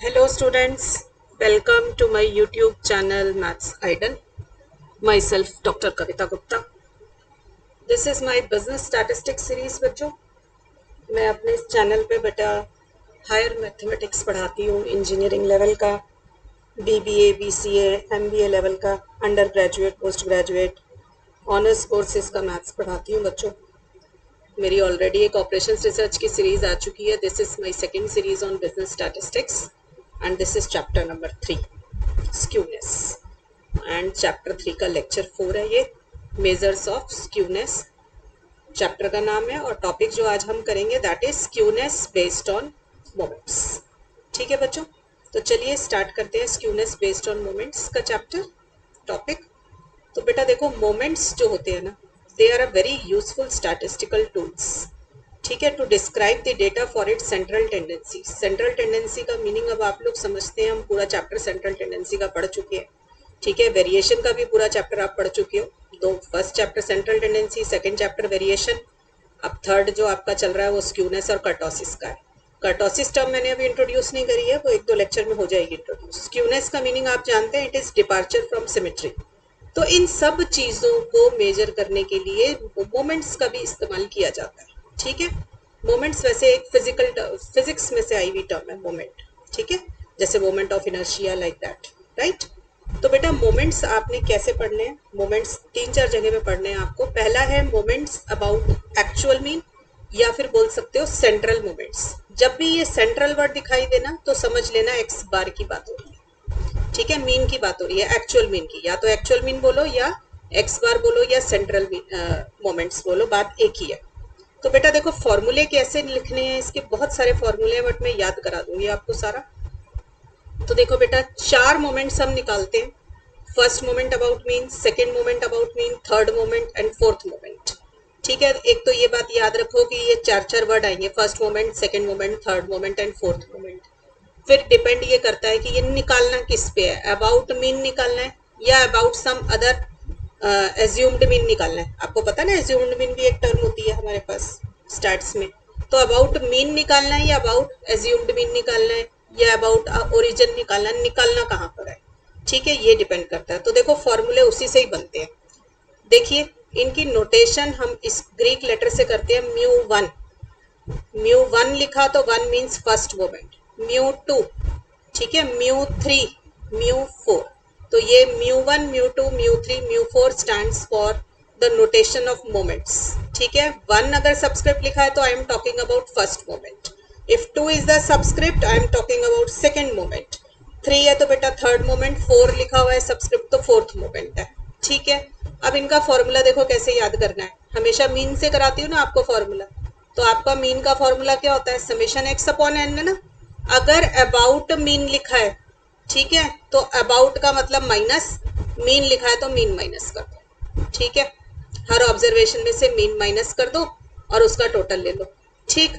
Hello students, welcome to my YouTube channel Maths Idol. Myself Dr. Kavita Gupta. This is my business statistics series बच्चों. मैं अपने इस channel पे बेटा higher mathematics पढ़ाती हूँ, इंजीनियरिंग लेवल का, BBA, BCA, MBA लेवल का, under graduate, post graduate, honours courses का मैथ्स पढ़ाती हूँ बच्चों. मेरी ऑलरेडी एक ऑपरेशंस रिसर्च की सीरीज आ चुकी है. This is my second series on business statistics and this is chapter number 3, skewness. And chapter 3 का लेक्चर 4 है ये, मेजर्स ऑफ स्क्यूनेस चैप्टर का नाम है. और टॉपिक जो आज हम करेंगे that is skewness based on moments. ठीक है बच्चों, तो चलिए स्टार्ट करते हैं स्क्यूनेस बेस्ड ऑन मोमेंट्स का चैप्टर टॉपिक. तो बेटा देखो, मोमेंट्स जो होते हैं ना, they are a very useful statistical tools. ठीक है, to describe the data for it central tendency. Central tendency का मीनिंग अब आप लोग समझते हैं, हम पूरा चैप्टर सेंट्रल टेंडेंसी का पढ़ चुके हैं. ठीक है, वेरिएशन का भी पूरा चैप्टर आप पढ़ चुके हो. दो first chapter central tendency, second chapter variation. अब थर्ड जो आपका चल रहा है वो स्क्यूनेस और कर्टोसिस का है. कर्टोसिस टर्म मैंने अभी इंट्रोड्यूस नहीं करी है, वो एक दो लेक्चर में हो जाएगी इंट्रोड्यूस. स्क्यूनेस का मीनिंग आप जानते हैं, it is departure from symmetry. तो इन सब चीजों को मेजर करने के लिए मोमेंट्स का भी इस्तेमाल किया जाता है. ठीक है, मोमेंट्स वैसे एक फिजिक्स में से आई हुई टर्म है मोमेंट. ठीक है, जैसे moment of inertia like that, right. तो बेटा मोमेंट्स आपने कैसे पढ़ने हैं? मोमेंट्स तीन चार जगह पे पढ़ने हैं आपको. पहला है मोमेंट्स अबाउट एक्चुअल मीन, या फिर बोल सकते हो सेंट्रल मोमेंट्स. जब भी ये सेंट्रल वर्ड दिखाई देना तो समझ लेना एक्स बार की बात हो रही है. ठीक है, मीन की बात हो रही है, एक्चुअल मीन की. या तो एक्चुअल मीन बोलो, या एक्स बार बोलो, या सेंट्रल मोमेंट्स बोलो, बात एक ही है. तो बेटा देखो, फॉर्मूले कैसे लिखने हैं, इसके बहुत सारे फॉर्मूले हैं, बट मैं याद करा दूंगी आपको सारा. तो देखो बेटा, चार मोमेंट्स हम निकालते हैं. First moment about mean, second moment about mean, third moment and fourth moment. ठीक है, एक तो ये बात याद रखो कि ये चार चार वर्ड आएंगे, first moment, second moment, third moment and fourth moment. फिर डिपेंड ये करता है कि ये निकालना किस पे है. अबाउट मीन निकालना है या about some other assumed mean निकालना है. आपको पता ना, एज्यूम्ड मीन भी एक टर्म होती है हमारे पास स्टैट्स में. तो अबाउट मीन निकालना है या अबाउट एज्यूम्ड मीन निकालना है या अबाउट ओरिजिन निकालना है, निकालना कहाँ पर है. ठीक है, ये डिपेंड करता है. तो देखो फॉर्मूले उसी से ही बनते हैं. देखिए, इनकी नोटेशन हम इस ग्रीक लेटर से करते हैं. म्यू 1, म्यू 1 लिखा तो 1 मीन्स फर्स्ट मोमेंट. म्यू 2, ठीक है, म्यू 3, म्यू 4. तो ये mu 1, mu 2, mu 3, mu 4 stands for the notation of moments. ठीक है, 1 अगर सबस्क्रिप्ट लिखा है तो I am talking about first moment. If 2 is the subscript, I am talking about second moment. 3 है तो बेटा थर्ड मोमेंट, 4 लिखा हुआ है सबस्क्रिप्ट तो फोर्थ मोमेंट है. ठीक है, अब इनका फॉर्मूला देखो कैसे याद करना है. हमेशा मीन से कराती हूँ ना आपको फॉर्मूला. तो आपका मीन का फॉर्मूला क्या होता है? समेशन एक्स अपॉन एन है ना. अगर अबाउट मीन लिखा है, ठीक है, तो अबाउट का मतलब माइनस, मीन लिखा है तो मीन माइनस कर दो. ठीक है, हर ऑब्जर्वेशन में से मीन माइनस कर दो और उसका टोटल ले लो. ठीक,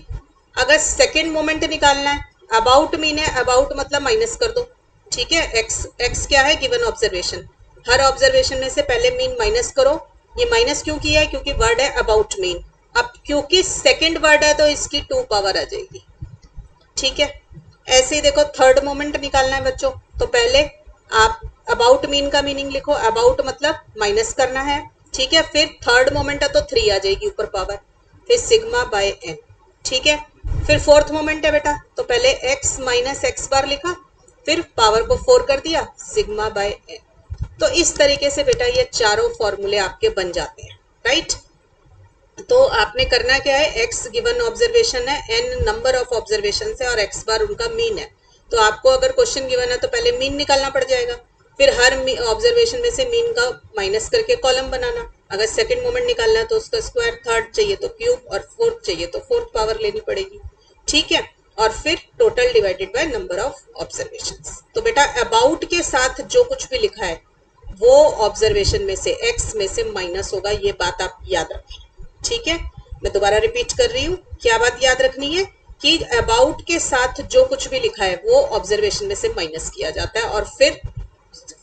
अगर सेकेंड मोमेंट निकालना है, अबाउट मीन है, अबाउट मतलब माइनस कर दो. ठीक है, एक्स एक्स क्या है? Given observation. हर ऑब्जर्वेशन में से पहले मीन माइनस करो. ये माइनस क्यों किया है? क्योंकि वर्ड है अबाउट मीन. अब क्योंकि सेकेंड वर्ड है तो इसकी 2 पावर आ जाएगी. ठीक है, ऐसे ही देखो थर्ड मोमेंट निकालना है बच्चों, तो पहले आप अबाउट मीन का मीनिंग लिखो. अबाउट मतलब माइनस करना है. ठीक है, फिर थर्ड मोमेंट है तो 3 आ जाएगी ऊपर पावर, फिर सिग्मा बाय एन. ठीक है, फिर फोर्थ मोमेंट है बेटा, तो पहले x माइनस एक्स बार लिखा, फिर पावर को 4 कर दिया, सिग्मा बाय एन. तो इस तरीके से बेटा ये चारों फॉर्मूले आपके बन जाते हैं, राइट. तो आपने करना क्या है, x गिवन ऑब्जर्वेशन है, n नंबर ऑफ ऑब्जर्वेशन है और x बार उनका मीन है. तो आपको अगर क्वेश्चन गिवन है तो पहले मीन निकालना पड़ जाएगा, फिर हर ऑब्जर्वेशन में से मीन का माइनस करके कॉलम बनाना. अगर सेकंड मोमेंट निकालना है तो उसका स्क्वायर, थर्ड चाहिए तो क्यूब, और फोर्थ चाहिए तो फोर्थ पावर लेनी पड़ेगी. ठीक है, और फिर total divided by number of observations. तो बेटा अबाउट के साथ जो कुछ भी लिखा है वो ऑब्जर्वेशन में से एक्स में से माइनस होगा. ये बात आप याद रखें. ठीक है, मैं दोबारा रिपीट कर रही हूँ. क्या बात याद रखनी है कि अबाउट के साथ जो कुछ भी लिखा है वो ऑब्जर्वेशन में से माइनस किया जाता है, और फिर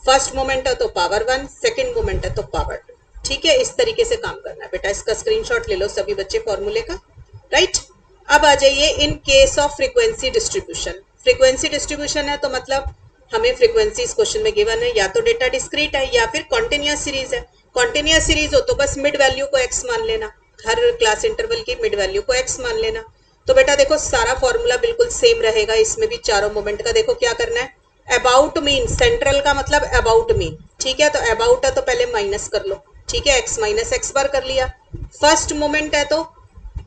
फर्स्ट मोमेंट है तो पावर 1, सेकेंड मोमेंट है तो पावर 2. ठीक है, इस तरीके से काम करना है बेटा. इसका स्क्रीनशॉट ले लो सभी बच्चे फॉर्मूले का, राइट. अब आ जाइए in case of frequency distribution. Frequency distribution है तो मतलब हमें फ्रीक्वेंसी इस क्वेश्चन में गिवन है, या तो डेटा डिस्क्रीट है या फिर कॉन्टिन्यूअस सीरीज है। कॉन्टिन्यूअस सीरीज हो तो बस मिड वैल्यू को x मान लेना, हर क्लास इंटरवल की मिड वैल्यू को x मान लेना। तो बेटा देखो सारा फॉर्मूला बिल्कुल सेम रहेगा, इसमें भी चारों मोमेंट का देखो क्या करना है, अबाउट मीन, सेंट्रल का मतलब अबाउट मीन, ठीक है। तो अबाउट है तो पहले माइनस कर लो, ठीक है, x माइनस एक्स बार कर लिया। फर्स्ट मोमेंट है तो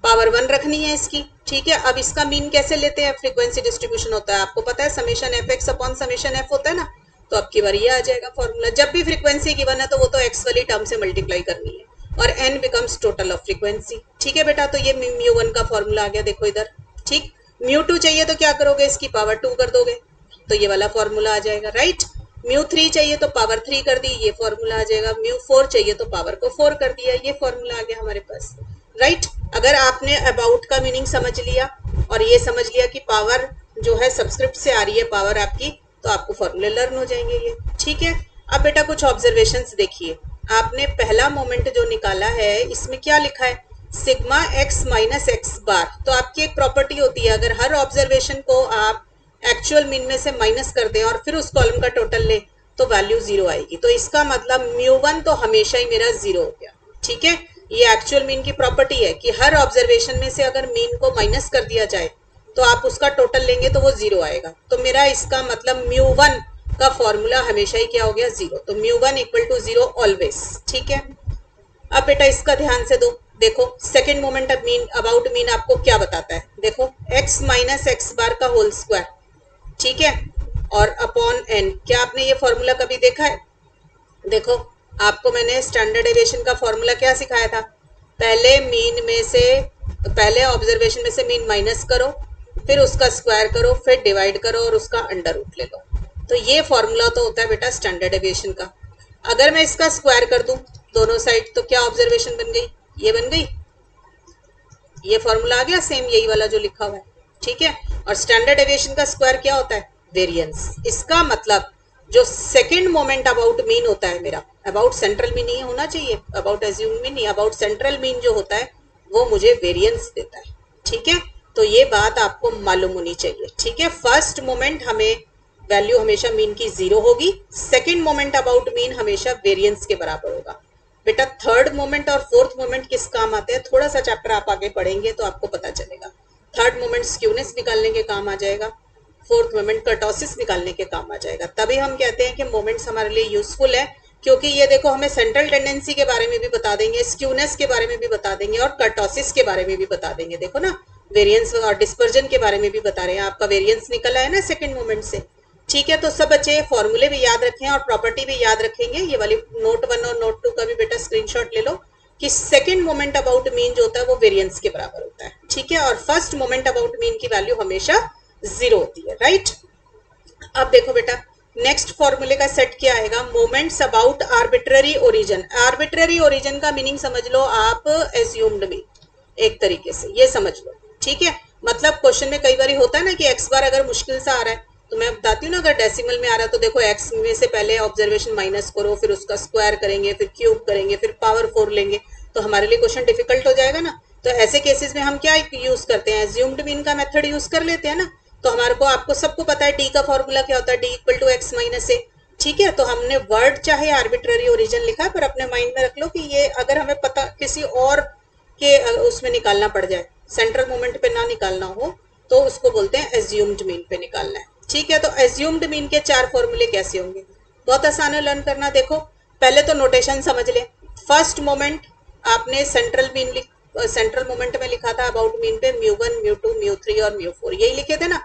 पावर 1 रखनी है इसकी, ठीक है। अब इसका मीन कैसे लेते हैं, फ्रीक्वेंसी डिस्ट्रीब्यूशन होता है, आपको पता है summation F x upon summation F होता है ना, तो आपकी बार ये आ जाएगा फॉर्मूला। जब भी फ्रीक्वेंसी गिवन है तो वो तो एक्स वाली टर्म से मल्टीप्लाई करनी है और n becomes total of frequency, ठीक है बेटा। तो ये μ1 का फॉर्मूला आ गया, देखो इधर, ठीक। μ2 चाहिए तो क्या करोगे, इसकी पावर 2 कर दोगे, तो ये वाला फॉर्मूला आ जाएगा, राइट। μ3 चाहिए तो पावर 3 कर दी, ये फॉर्मूला आ जाएगा। μ4 चाहिए तो पावर को 4 कर दिया, ये फॉर्मूला आ गया हमारे पास, राइट। अगर आपने अबाउट का मीनिंग समझ लिया और ये समझ लिया कि पावर जो है सबस्क्रिप्ट से आ रही है पावर आपकी, तो आपको फॉर्मूले लर्न हो जाएंगे ये, ठीक है। अब बेटा कुछ ऑब्जर्वेशंस देखिए, आपने पहला मोमेंट जो निकाला है इसमें क्या लिखा है, सिग्मा एक्स माइनस एक्स बार। तो आपकी एक प्रॉपर्टी होती है, अगर हर ऑब्जर्वेशन को आप एक्चुअल मीन में से माइनस कर दें और फिर उस कॉलम का टोटल ले तो वैल्यू 0 आएगी। तो इसका मतलब μ1 तो हमेशा ही मेरा 0 हो गया, ठीक है। ये एक्चुअल मीन की प्रॉपर्टी है कि हर ऑब्जर्वेशन में से अगर मीन को माइनस कर दिया जाए तो आप उसका टोटल लेंगे तो वो 0 आएगा। तो मेरा इसका मतलब μ1 का फॉर्मूला हमेशा ही क्या हो गया, 0। तो μ1 इक्वल टू 0 ऑलवेज, ठीक है। अब बेटा इसका ध्यान से दो, देखो second moment of mean, about mean आपको क्या बताता है, देखो x माइनस एक्स बार का होल स्क्वायर, ठीक है, और अपॉन n। क्या आपने ये फॉर्मूला कभी देखा है, देखो आपको मैंने स्टैंडर्ड डेविएशन का फॉर्मूला क्या सिखाया था, पहले मीन में से, पहले ऑब्जर्वेशन में से मीन माइनस करो, फिर उसका स्क्वायर करो, फिर डिवाइड करो और उसका अंडर रूट ले लो। तो ये फॉर्मूला तो होता है बेटा स्टैंडर्ड डेविएशन का। अगर मैं इसका स्क्वायर कर दूं दोनों साइड तो क्या ऑब्जर्वेशन बन गई, ये बन गई, ये फॉर्मूला आ गया सेम यही वाला जो लिखा हुआ है, ठीक है। और स्टैंडर्ड डेविएशन का स्क्वायर क्या होता है, वेरिएंस। इसका मतलब जो सेकंड मोमेंट अबाउट मीन होता है मेरा, अबाउट सेंट्रल मीन नहीं होना चाहिए, अबाउट एज्यूम्ड मीन नहीं, अबाउट सेंट्रल मीन जो होता है वो मुझे वेरिएंस देता है, ठीक है। तो ये बात आपको मालूम होनी चाहिए, ठीक है। फर्स्ट मोमेंट हमें वैल्यू हमेशा मीन की 0 होगी, सेकंड मोमेंट अबाउट मीन हमेशा वेरिएंस के बराबर होगा। बेटा थर्ड मोमेंट और फोर्थ मोमेंट किस काम आते हैं, थोड़ा सा चैप्टर आप आगे पढ़ेंगे तो आपको पता चलेगा। थर्ड मोमेंट स्क्यूनेस निकालने के काम आ जाएगा, फोर्थ मोमेंट कर्टोसिस निकालने के काम आ जाएगा। तभी हम कहते हैं कि मोमेंट्स हमारे लिए यूजफुल है, क्योंकि ये देखो हमें सेंट्रल टेंडेंसी के बारे में भी बता देंगे, स्क्यूनेस के बारे में भी बता देंगे और कर्टोसिस के बारे में भी बता देंगे। देखो ना, वेरिएंस और डिस्पर्जन के बारे में भी बता रहे हैं, आपका वेरिएंस निकला है ना सेकंड मोमेंट से, ठीक है। तो सब बच्चे फॉर्मूले भी याद रखें और प्रॉपर्टी भी याद रखेंगे। ये वाली नोट 1 और नोट 2 का भी बेटा स्क्रीनशॉट ले लो कि सेकंड मोमेंट अबाउट मीन जो होता है वो वेरिएंस के बराबर होता है, ठीक है। और फर्स्ट मोमेंट अबाउट मीन की वैल्यू हमेशा 0 होती है, राइट। अब देखो बेटा नेक्स्ट फॉर्मूले का सेट क्या आएगा, moments about arbitrary origin. Arbitrary origin का मीनिंग समझ लो आप एज्यूम्ड मीन, एक तरीके से ये समझ लो, ठीक है। मतलब क्वेश्चन में कई बार होता है ना कि एक्स बार अगर मुश्किल सा आ रहा है तो मैं बताती हूँ ना, अगर डेसिमल में आ रहा है तो देखो एक्स में से पहले ऑब्जर्वेशन माइनस करो, फिर उसका स्क्वायर करेंगे, फिर क्यूब करेंगे, फिर पावर 4 लेंगे, तो हमारे लिए क्वेश्चन डिफिकल्ट हो जाएगा ना। तो ऐसे केसेस में हम क्या यूज करते हैं, एज्यूम्ड मीन का मेथड यूज कर लेते हैं ना। तो हमारे को, आपको सबको पता है डी का फॉर्मूला क्या होता है, d equal to x minus a, ठीक है। तो हमने वर्ड चाहे आर्बिट्ररी ओरिजिन लिखा है, पर अपने माइंड में रख लो कि ये अगर हमें पता किसी और के उसमें निकालना पड़ जाए, सेंट्रल मोमेंट पे ना निकालना हो, तो उसको बोलते हैं एज्यूम्ड मीन पे निकालना है, ठीक है। तो एज्यूम्ड मीन के 4 फॉर्मूले कैसे होंगे, बहुत आसान है लर्न करना। देखो पहले तो नोटेशन समझ ले, फर्स्ट मोमेंट आपने सेंट्रल मीन सेंट्रल मोमेंट में लिखा था अबाउट मीन पे μ1 μ2 μ3 और μ4, यही लिखे थे ना।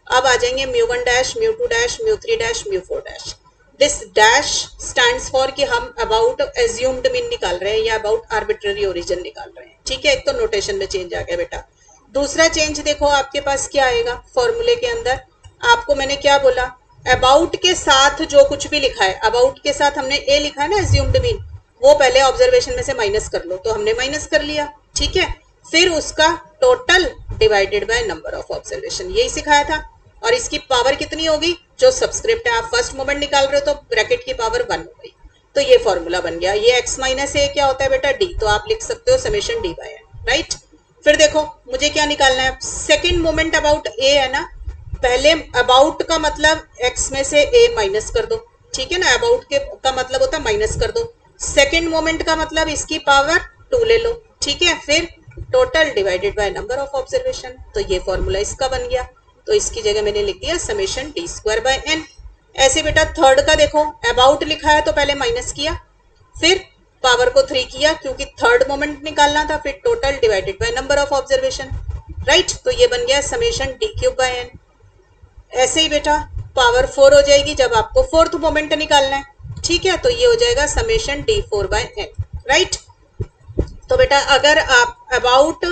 अब आ जाएंगे μ1 dash μ2 dash μ3 dash μ4 dash. This dash stands for कि हम अबाउट एज्यूम्ड मीन निकाल रहे हैं या अबाउट आर्बिट्ररी ओरिजिन निकाल रहे हैं, ठीक है। एक तो नोटेशन में चेंज आ गया बेटा। दूसरा चेंज देखो आपके पास क्या आएगा फॉर्मूले के अंदर, आपको मैंने क्या बोला, अबाउट के साथ जो कुछ भी लिखा है, अबाउट के साथ हमने ए लिखा है ना एज्यूम्ड मीन, वो पहले ऑब्जर्वेशन में से माइनस कर लो, तो हमने माइनस कर लिया, ठीक है। फिर उसका total divided by number of observation, यही सिखाया था। और इसकी पावर कितनी होगी, जो सबस्क्रिप्ट है, आप फर्स्ट मोमेंट निकाल रहे हो तो ब्रैकेट की पावर 1 हो गई, तो ये फॉर्मूला बन गया। ये x माइनस ए क्या होता है बेटा, डी, तो आप लिख सकते हो summation D by N, right. फिर देखो मुझे क्या निकालना है, सेकेंड मोमेंट अबाउट ए है ना, पहले अबाउट का मतलब x में से a माइनस कर दो, ठीक है ना, अबाउट के का मतलब होता है माइनस कर दो। सेकेंड मोमेंट का मतलब इसकी पावर 2 ले लो, ठीक है, फिर total divided by number of observation, तो ये फॉर्मूला इसका बन गया। तो इसकी जगह मैंने लिख दिया summation D square by N. ऐसे बेटा थर्ड का देखो, अबाउट लिखा है तो पहले माइनस किया, फिर पावर को 3 किया क्योंकि थर्ड मोमेंट निकालना था, फिर total divided by number of observation, right. तो ये बन गया summation D cube by N. ऐसे ही बेटा पावर 4 हो जाएगी जब आपको फोर्थ मोमेंट निकालना है, ठीक है, तो ये हो जाएगा summation D 4 by N, right. तो बेटा अगर आप अबाउट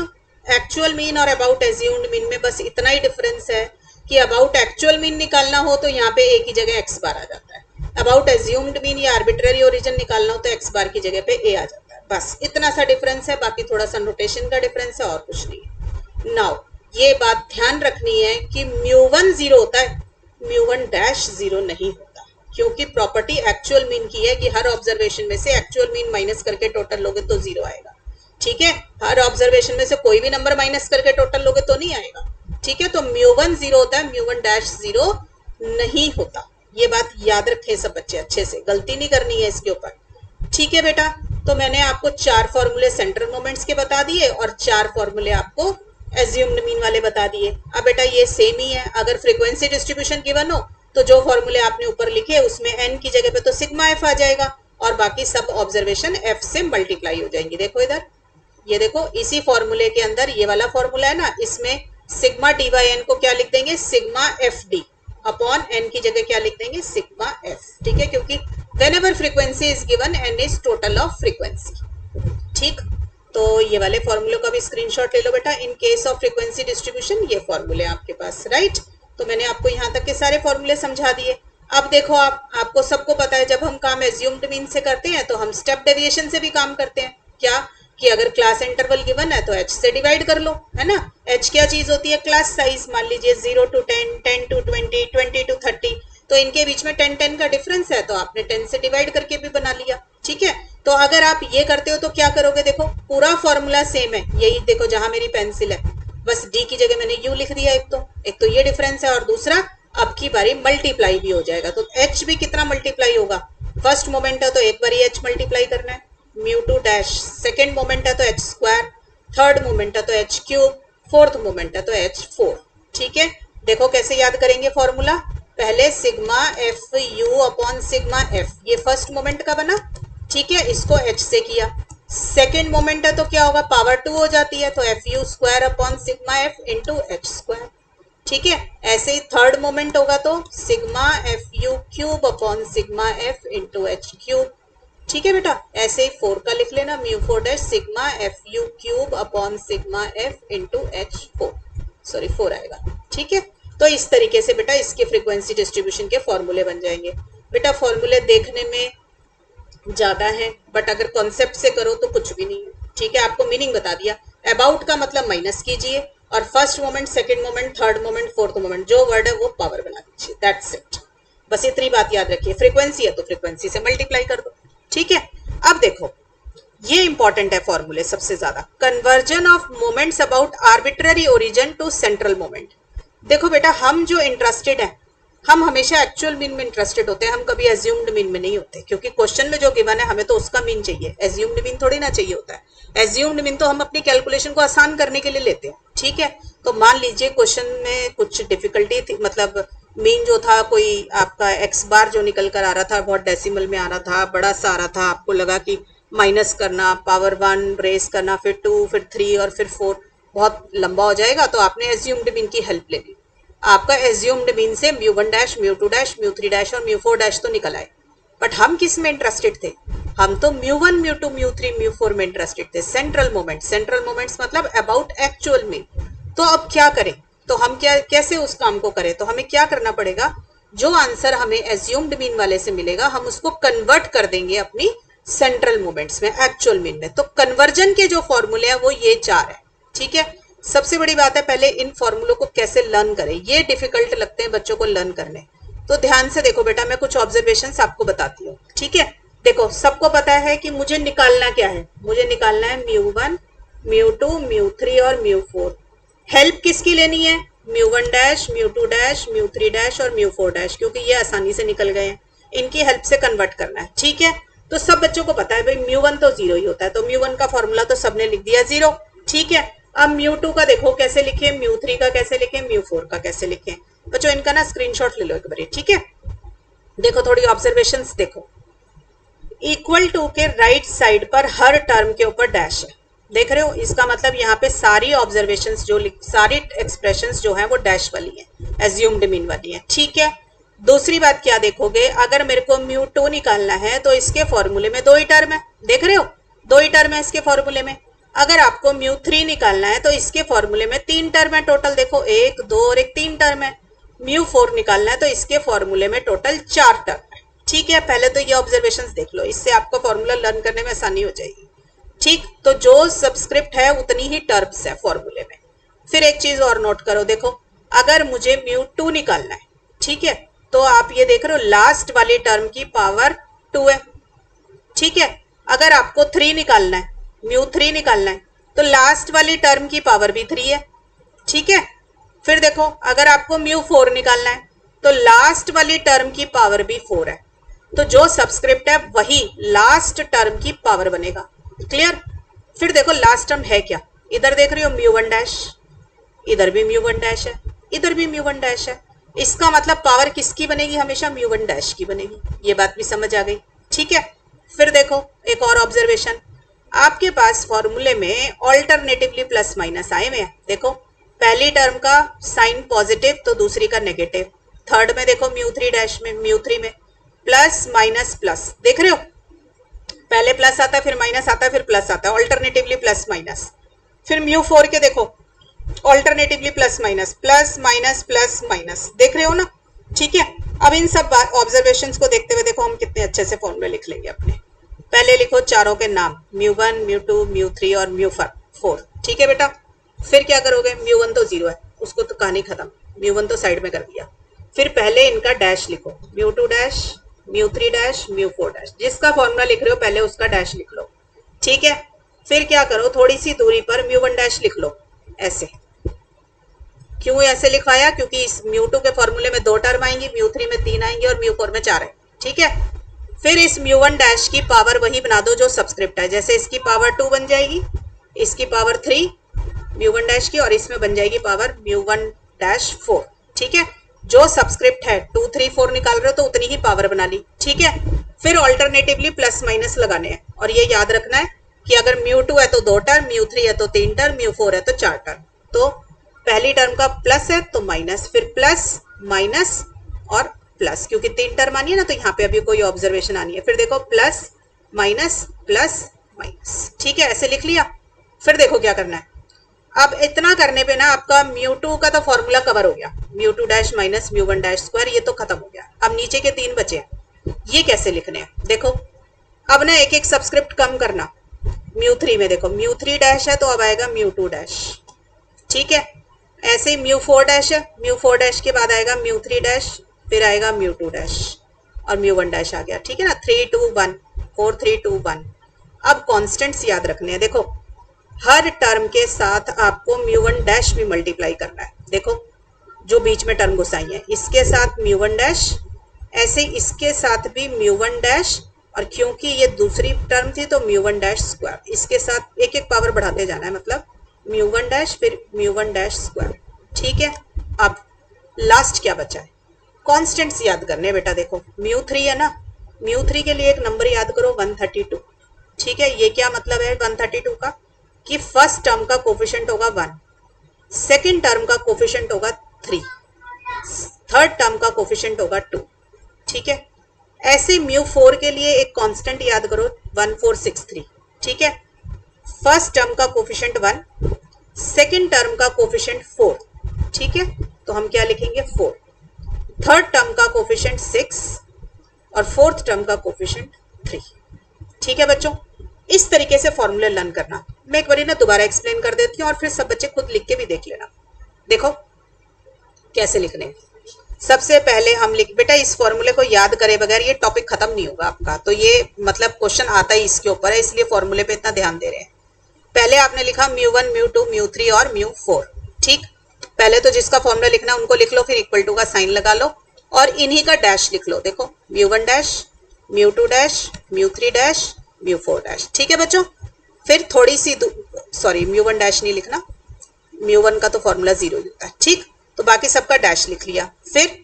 एक्चुअल मीन और अबाउट एज्यूम्ड मीन में बस इतना ही डिफरेंस है कि अबाउट एक्चुअल मीन निकालना हो तो यहाँ पे ए की जगह एक्स बार आ जाता है, अबाउट एज्यूम्ड मीन या आर्बिट्ररी ओरिजिन निकालना हो तो एक्स बार की जगह पे ए आ जाता है, बस इतना सा डिफरेंस है, बाकी थोड़ा सा नोटेशन का डिफरेंस है और कुछ नहीं है। नाउ ये बात ध्यान रखनी है कि म्यू1 जीरो होता है, म्यू1 डैश जीरो नहीं होता, क्योंकि प्रॉपर्टी एक्चुअल मीन की है कि हर ऑब्जर्वेशन में से एक्चुअल मीन माइनस करके टोटल लोगे तो जीरो आएगा, ठीक है, हर ऑब्जर्वेशन में से कोई भी नंबर माइनस करके टोटल लोगे तो नहीं आएगा, ठीक है। तो म्यू1 जीरो होता है, म्यू1 डैश जीरो नहीं होता, ये बात याद रखें सब बच्चे अच्छे से, गलती नहीं करनी है इसके ऊपर, ठीक है बेटा। तो मैंने आपको 4 फॉर्मूले सेंट्रल मोमेंट्स के बता दिए और 4 फॉर्मूले आपको एज्यूम्ड मीन वाले बता दिए। अब बेटा ये सेम ही है, अगर फ्रीक्वेंसी डिस्ट्रीब्यूशन गिवन हो तो जो फॉर्मूले आपने ऊपर लिखे उसमें एन की जगह पे तो सिग्मा एफ आ जाएगा और बाकी सब ऑब्जर्वेशन एफ से मल्टीप्लाई हो जाएंगी। देखो इधर, ये देखो इसी फॉर्मूले के अंदर ये वाला फॉर्मूला है ना, इसमें सिग्मा डी बाई एन को क्या लिख देंगे, sigma F D upon N की जगह क्या लिख देंगे, सिग्मा एफ, ठीक है, क्योंकि whenever frequency is given an is total of frequency, ठीक। तो ये वाले फॉर्मूले का भी स्क्रीनशॉट ले लो बेटा, in case of frequency distribution ये फॉर्मूले आपके पास, राइट। तो मैंने आपको यहाँ तक के सारे फॉर्मूले समझा दिए। अब देखो आपको सबको पता है जब हम काम एज्यूम्ड मीन से करते हैं तो हम स्टेप डेविएशन से भी काम करते हैं, क्या कि अगर क्लास इंटरवल गिवन है तो h से डिवाइड कर लो, है ना। h क्या चीज होती है, क्लास साइज, मान लीजिए 0 to 10, 10 to 20, 20 to 30, तो इनके बीच में 10 का डिफरेंस है तो आपने 10 से डिवाइड करके भी बना लिया, ठीक है। तो अगर आप ये करते हो तो क्या करोगे, देखो पूरा फॉर्मूला सेम है, यही देखो जहां मेरी पेंसिल है, बस d की जगह मैंने u लिख दिया, एक तो ये डिफरेंस है और दूसरा अब की बारी मल्टीप्लाई भी हो जाएगा, तो h भी कितना मल्टीप्लाई होगा, फर्स्ट मोमेंट है तो एक बारी h मल्टीप्लाई करना है, म्यू2 डैश, सेकेंड मोमेंट है तो h स्क्वायर, थर्ड मोमेंट है तो h क्यूब, फोर्थ मोमेंट है तो h4, ठीक है। देखो कैसे याद करेंगे फॉर्मूला, पहले sigma F you upon sigma F, ये फर्स्ट मोमेंट का बना, ठीक है, इसको h से किया, सेकेंड मोमेंट है तो क्या होगा, पावर 2 हो जाती है तो F you square upon sigma F into H square, ठीक है। ऐसे ही थर्ड मोमेंट होगा तो sigma F u cube upon sigma F into H cube, ठीक है बेटा। ऐसे ही 4 का लिख लेना, mu 4 dash sigma F u cube upon sigma F into H 4 आएगा, ठीक है। तो इस तरीके से बेटा इसके फ्रीक्वेंसी डिस्ट्रीब्यूशन के फॉर्मूले बन जाएंगे। बेटा फॉर्मूले देखने में ज्यादा है बट अगर कॉन्सेप्ट से करो तो कुछ भी नहीं है, ठीक है। आपको मीनिंग बता दिया, अबाउट का मतलब माइनस कीजिए और first moment, second moment, third moment, fourth moment, जो वर्ड है वो पावर बना दीजिए, दैट्स इट। बस इतनी बात याद रखिए, फ्रीक्वेंसी है तो फ्रीक्वेंसी से मल्टीप्लाई कर दो, ठीक है। अब देखो ये इंपॉर्टेंट है फॉर्मूले सबसे ज्यादा, conversion of moments about arbitrary origin to central moment. देखो बेटा हम जो इंटरेस्टेड हैं, हम हमेशा एक्चुअल मीन में इंटरेस्टेड होते हैं, हम कभी एज्यूम्ड मीन में नहीं होते, क्योंकि क्वेश्चन में जो गिवन है हमें तो उसका मीन चाहिए, एज्यूम्ड मीन थोड़ी ना चाहिए होता है। एज्यूम्ड मीन तो हम अपनी कैलकुलेशन को आसान करने के लिए लेते हैं, ठीक है। तो मान लीजिए क्वेश्चन में कुछ डिफिकल्टी थी, मतलब मीन जो था कोई आपका एक्स बार जो निकल कर आ रहा था बहुत डेसिमल में आ रहा था, बड़ा सा आ रहा था, आपको लगा कि माइनस करना, पावर 1 रेस करना, फिर 2, फिर 3 और फिर 4 बहुत लंबा हो जाएगा, तो आपने एज्यूम्ड मीन की हेल्प ले ली। आपका एज्यूम्ड मीन से म्यू1 डैश, म्यू2 डैश, म्यू3 डैश और म्यू4 डैश तो निकल आए, बट हम किस में इंटरेस्टेड थे, हम तो म्यू1, म्यू2, म्यू3, म्यू4 में इंटरेस्टेड थे, सेंट्रल मोमेंट। सेंट्रल मोमेंट्स मतलब अबाउट एक्चुअल मीन। तो अब क्या करें, तो हम क्या कैसे उस काम को करें, तो हमें क्या करना पड़ेगा, जो आंसर हमें एज्यूम्ड मीन वाले से मिलेगा हम उसको कन्वर्ट कर देंगे अपनी सेंट्रल मोमेंट्स में, एक्चुअल मीन में। तो कन्वर्जन के जो फॉर्मूले हैं वो ये 4 है, ठीक है। सबसे बड़ी बात है पहले इन फॉर्मूलों को कैसे लर्न करें, ये डिफिकल्ट लगते हैं बच्चों को लर्न करने, तो ध्यान से देखो बेटा, मैं कुछ ऑब्जर्वेशंस आपको बताती हूँ, ठीक है। देखो सबको पता है कि मुझे निकालना क्या है, मुझे निकालना है म्यू1, म्यू2, म्यू3 और म्यू4। हेल्प किसकी लेनी है, mu one dash, mu two dash, mu three dash और म्यू फोर डैश, क्योंकि ये आसानी से निकल गए हैं, इनकी हेल्प से कन्वर्ट करना है। ठीक है, तो सब बच्चों को पता है भाई म्यू वन तो जीरो ही होता है, तो म्यू वन का फॉर्मूला तो सबने लिख दिया जीरो। ठीक है, अब म्यू टू का देखो कैसे लिखे, म्यू थ्री का कैसे लिखे, म्यू फोर का कैसे लिखे। बच्चों इनका ना स्क्रीनशॉट ले लो एक बार। ठीक है, देखो थोड़ी ऑब्जर्वेशंस देखो। इक्वल टू के राइट साइड पर हर टर्म के ऊपर डैश है, देख रहे हो, इसका मतलब यहाँ पे सारी ऑब्जर्वेशंस जो सारी एक्सप्रेशंस जो है वो डैश वाली है, एज्यूम्ड मीन वाली है। ठीक है, दूसरी बात क्या देखोगे, अगर मेरे को म्यू टू निकालना है तो इसके फॉर्मूले में दो ही टर्म है, देख रहे हो, दो ही टर्म है इसके फॉर्मूले में। अगर आपको म्यू थ्री निकालना है तो इसके फॉर्मूले में तीन टर्म है टोटल, देखो एक, दो और एक, तीन टर्म है। म्यू फोर निकालना है तो इसके फॉर्मूले में टोटल चार टर्म है। ठीक है, पहले तो ये ऑब्जर्वेशंस देख लो, इससे आपको फॉर्मूला लर्न करने में आसानी हो जाएगी। ठीक, तो जो सबस्क्रिप्ट है उतनी ही टर्म्स है फॉर्मूले में। फिर एक चीज और नोट करो, देखो अगर मुझे म्यू टू निकालना है, ठीक है, तो आप ये देख रहे हो लास्ट वाली टर्म की पावर टू है। ठीक है, अगर आपको थ्री निकालना है, म्यू थ्री निकालना है, तो लास्ट वाली टर्म की पावर भी थ्री है। ठीक है, फिर देखो अगर आपको म्यू फोर निकालना है तो लास्ट वाली टर्म की पावर भी फोर है, तो जो सबस्क्रिप्ट है वही लास्ट टर्म की पावर बनेगा। क्लियर। फिर देखो लास्ट टर्म है क्या, इधर देख रही हो म्यू वन डैश, इधर भी म्यू वन डैश है, इधर भी म्यू वन डैश है, इसका मतलब पावर किसकी बनेगी, हमेशा म्यू वन डैश की बनेगी। ये बात भी समझ आ गई। ठीक है, फिर देखो एक और ऑब्जर्वेशन, आपके पास फॉर्मूले में ऑल्टरनेटिवली प्लस माइनस आए हुए हैं। देखो पहली टर्म का साइन पॉजिटिव तो दूसरी का नेगेटिव, थर्ड में देखो म्यू थ्री डैश में, म्यू थ्री में प्लस माइनस प्लस, देख रहे हो पहले प्लस आता है फिर माइनस आता है फिर प्लस आता है, ऑल्टरनेटिवली प्लस माइनस। फिर म्यू फोर के देखो alternatively plus minus, plus minus plus minus, देख रहे हो ना। ठीक है, अब इन सब ऑब्जर्वेशंस को देखते हुए देखो हम कितने अच्छे से फॉर्मूले लिख लेंगे अपने। पहले लिखो चारों के नाम, mu one, mu two, mu three और म्यू फोर। ठीक है बेटा, फिर क्या करोगे, म्यू वन तो जीरो है, उसको तो कहानी खत्म, म्यू वन तो साइड में कर दिया। फिर पहले इनका डैश लिखो, mu two dash, mu three dash, mu four dash, जिसका फॉर्मूला लिख रहे हो पहले उसका डैश लिख लो। ठीक है, फिर क्या करो, थोड़ी सी दूरी पर म्यू वन डैश लिख लो, ऐसे। क्यों ऐसे लिखवाया, क्योंकि इस म्यू टू के फॉर्मूले में दो टर्म आएंगी, म्यू थ्री में तीन आएंगे और म्यू फोर में चार है। ठीक है, फिर इस म्यू वन डैश की पावर वही बना दो जो सबस्क्रिप्ट है, जैसे इसकी पावर टू बन जाएगी, इसकी power three mu one dash की, और इसमें बन जाएगी power mu one dash four. ठीक है, जो सबस्क्रिप्ट है टू थ्री फोर निकाल रहे हो तो उतनी ही पावर बना ली। ठीक है, फिर ऑल्टरनेटिवली प्लस माइनस लगाने हैं, और ये याद रखना है कि अगर म्यू टू है तो दो टर्म, म्यू थ्री है तो तीन टर्म, म्यू फोर है तो चार टर्म। तो पहली टर्म का प्लस है तो माइनस, फिर प्लस माइनस और प्लस, क्योंकि तीन टर्म आनी है ना तो यहाँ पे अभी कोई ऑब्जर्वेशन आनी है। फिर देखो प्लस माइनस प्लस माइनस। ठीक है, ऐसे लिख लिया। फिर देखो क्या करना है, अब इतना करने पे ना आपका म्यू टू का तो फॉर्मूला कवर हो गया, mu two dash minus mu one dash square, ये तो खत्म हो गया। अब नीचे के तीन बचे हैं, ये कैसे लिखने हैं, देखो अब ना एक एक सबस्क्रिप्ट कम करना। म्यू थ्री में देखो म्यू थ्री डैश है तो अब आएगा म्यू टू डैश। ठीक है, ऐसे ही म्यू फोर डैश है, म्यू फोर डैश के बाद आएगा म्यू थ्री डैश, फिर आएगा म्यू टू डैश और म्यू वन डैश आ गया। ठीक है ना, 3 2 1, 4 3 2 1। अब कॉन्स्टेंट्स याद रखने हैं, देखो हर टर्म के साथ आपको म्यू वन डैश भी मल्टीप्लाई करना है। देखो जो बीच में टर्म घुसाई है, इसके साथ म्यू वन डैश, ऐसे इसके साथ भी म्यू वन डैश, और क्योंकि ये दूसरी टर्म थी तो म्यू वन डैश स्क्वायर, इसके साथ एक एक पावर बढ़ाते जाना है, मतलब म्यू वन डैश फिर म्यू वन डैश स्क्वायर। ठीक है, अब लास्ट क्या बचा है, कॉन्स्टेंट्स याद करने बेटा। देखो म्यू थ्री है ना, म्यू थ्री के लिए एक नंबर याद करो 132। ठीक है, ये क्या मतलब है 132 का, कि फर्स्ट टर्म का कोफिशिएंट होगा 1, सेकेंड टर्म का कोफिशिएंट होगा 3, थर्ड टर्म का कोफिशिएंट होगा 2। ठीक है, ऐसे म्यू फोर के लिए एक कांस्टेंट याद करो 1463। ठीक है, फर्स्ट टर्म का कोफिशिएंट 1, सेकेंड टर्म का कोफिशिएंट 4। ठीक है, तो हम क्या लिखेंगे 4, थर्ड टर्म का कोफिशिएंट 6 और फोर्थ टर्म का कोफिशिएंट 3। ठीक है बच्चों, इस तरीके से फॉर्मूले लर्न करना। मैं एक बार ना दोबारा एक्सप्लेन कर देती हूँ और फिर सब बच्चे खुद लिख के भी देख लेना। देखो कैसे लिखने हैं, सबसे पहले हम बेटा इस फॉर्मूले को याद करे बगैर ये टॉपिक खत्म नहीं होगा आपका, तो ये मतलब क्वेश्चन आता ही इसके ऊपर है, इसलिए फॉर्मूले पे इतना ध्यान दे रहे हैं। पहले आपने लिखा mu one, mu two, mu three और म्यू फोर। ठीक, पहले तो जिसका फॉर्मूला लिखना है उनको लिख लो, फिर इक्वल टू का साइन लगा लो और इन्हीं का डैश लिख लो। देखो μ1 डैश, μ2 डैश, μ3 डैश, μ4 डैश। ठीक है बच्चों, फिर थोड़ी सी सॉरी μ1 डैश नहीं लिखना, μ1 का तो फॉर्मूला 0 होता है। ठीक, तो बाकी सबका डैश लिख लिया, फिर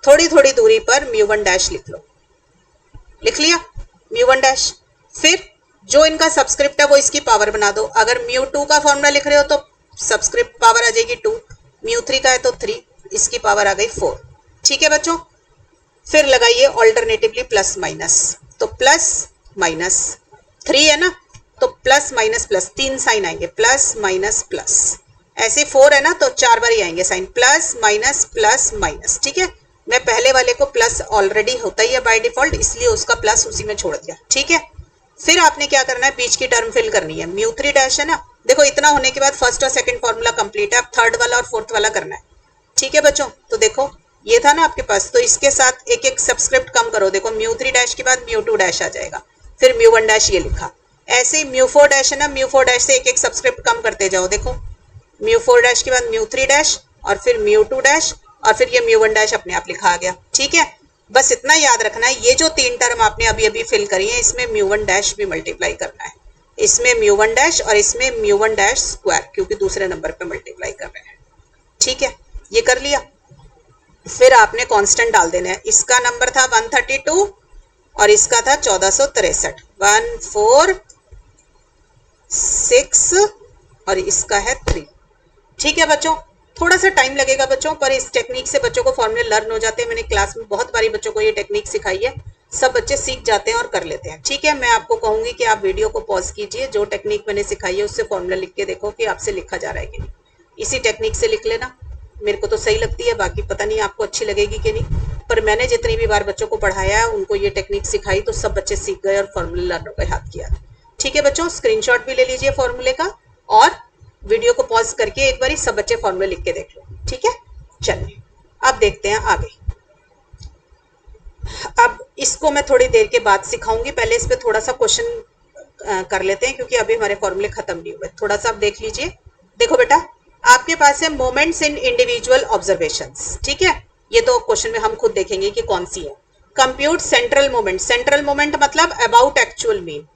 थोड़ी थोड़ी दूरी पर μ1 डैश लिख लो, लिख लिया μ1 डैश। फिर जो इनका सबस्क्रिप्ट है वो इसकी पावर बना दो। अगर μ2 का फॉर्मूला लिख रहे हो तो सबस्क्रिप्ट पावर आ जाएगी 2, μ3 का है तो 3, इसकी पावर आ गई 4। ठीक है बच्चों, फिर लगाइए ऑल्टरनेटिवली प्लस माइनस, तो प्लस माइनस 3 है ना, तो प्लस माइनस प्लस 3 साइन आएंगे, प्लस माइनस प्लस। ऐसे 4 है ना तो 4 बार ही आएंगे साइन, प्लस माइनस। ठीक है, मैं पहले वाले को प्लस ऑलरेडी होता ही है बाय डिफॉल्ट, इसलिए उसका प्लस उसी में छोड़ दिया। ठीक है, फिर आपने क्या करना है, बीच की टर्म फिल करनी है। μ3 डैश है ना, देखो इतना होने के बाद फर्स्ट और सेकंड फॉर्मूला कंप्लीट है, अब थर्ड वाला और फोर्थ वाला करना है। ठीक है बच्चों, तो देखो ये था ना आपके पास, तो इसके साथ एक एक सबस्क्रिप्ट कम करो। देखो μ3 डैश के बाद μ2 डैश आ जाएगा, फिर μ1 डैश ये लिखा। ऐसे ही μ4 डैश है ना, μ4 डैश से एक एक सबस्क्रिप्ट कम करते जाओ। देखो μ4 डैश के बाद μ3 डैश और फिर μ2 डैश और फिर ये μ1 डैश अपने आप लिखा आ गया। ठीक है, बस इतना याद रखना है, ये जो 3 टर्म आपने अभी अभी फिल करी है इसमें μ1 डैश भी मल्टीप्लाई करना है, इसमें μ1 डैश और इसमें μ1 डैश स्क्वायर, क्योंकि दूसरे नंबर पे मल्टीप्लाई कर रहे हैं। ठीक है, ये कर लिया। फिर आपने कांस्टेंट डाल देना है, इसका नंबर था 132 और इसका था 1463, 146 और इसका है 3। ठीक है बच्चों, थोड़ा सा टाइम लगेगा बच्चों, पर इस टेक्निक से बच्चों को फॉर्मूले लर्न हो जाते हैं। मैंने क्लास में बहुत बारी बच्चों को ये टेक्निक सिखाई है, सब बच्चे सीख जाते हैं और कर लेते हैं। ठीक है, मैं आपको कहूंगी कि आप वीडियो को पॉज कीजिए, जो टेक्निक मैंने सिखाई है उससे फॉर्मूला लिख के देखो कि आपसे लिखा जा रहा है कि नहीं। इसी टेक्निक से लिख लेना, मेरे को तो सही लगती है, बाकी पता नहीं आपको अच्छी लगेगी कि नहीं, पर मैंने जितनी भी बार बच्चों को पढ़ाया है उनको ये टेक्निक सिखाई तो सब बच्चे सीख गए और फॉर्मूले लर्न हो गए हाथ की याद। ठीक है बच्चों, स्क्रीनशॉट भी ले लीजिए फॉर्मूले का और वीडियो को पॉज करके एक बार सब बच्चे फॉर्मूले लिख के देख लो। ठीक है, चलिए अब देखते हैं आगे। अब इसको मैं थोड़ी देर के बाद सिखाऊंगी, पहले इस पे थोड़ा सा क्वेश्चन कर लेते हैं क्योंकि अभी हमारे फॉर्मूले खत्म नहीं हुए। थोड़ा सा आप देख लीजिए। देखो बेटा, आपके पास है मोमेंट्स इन इंडिविजुअल ऑब्जर्वेशंस। ठीक है, ये तो क्वेश्चन में हम खुद देखेंगे कि कौन सी है। Compute central moment, central moment मतलब about actual mean,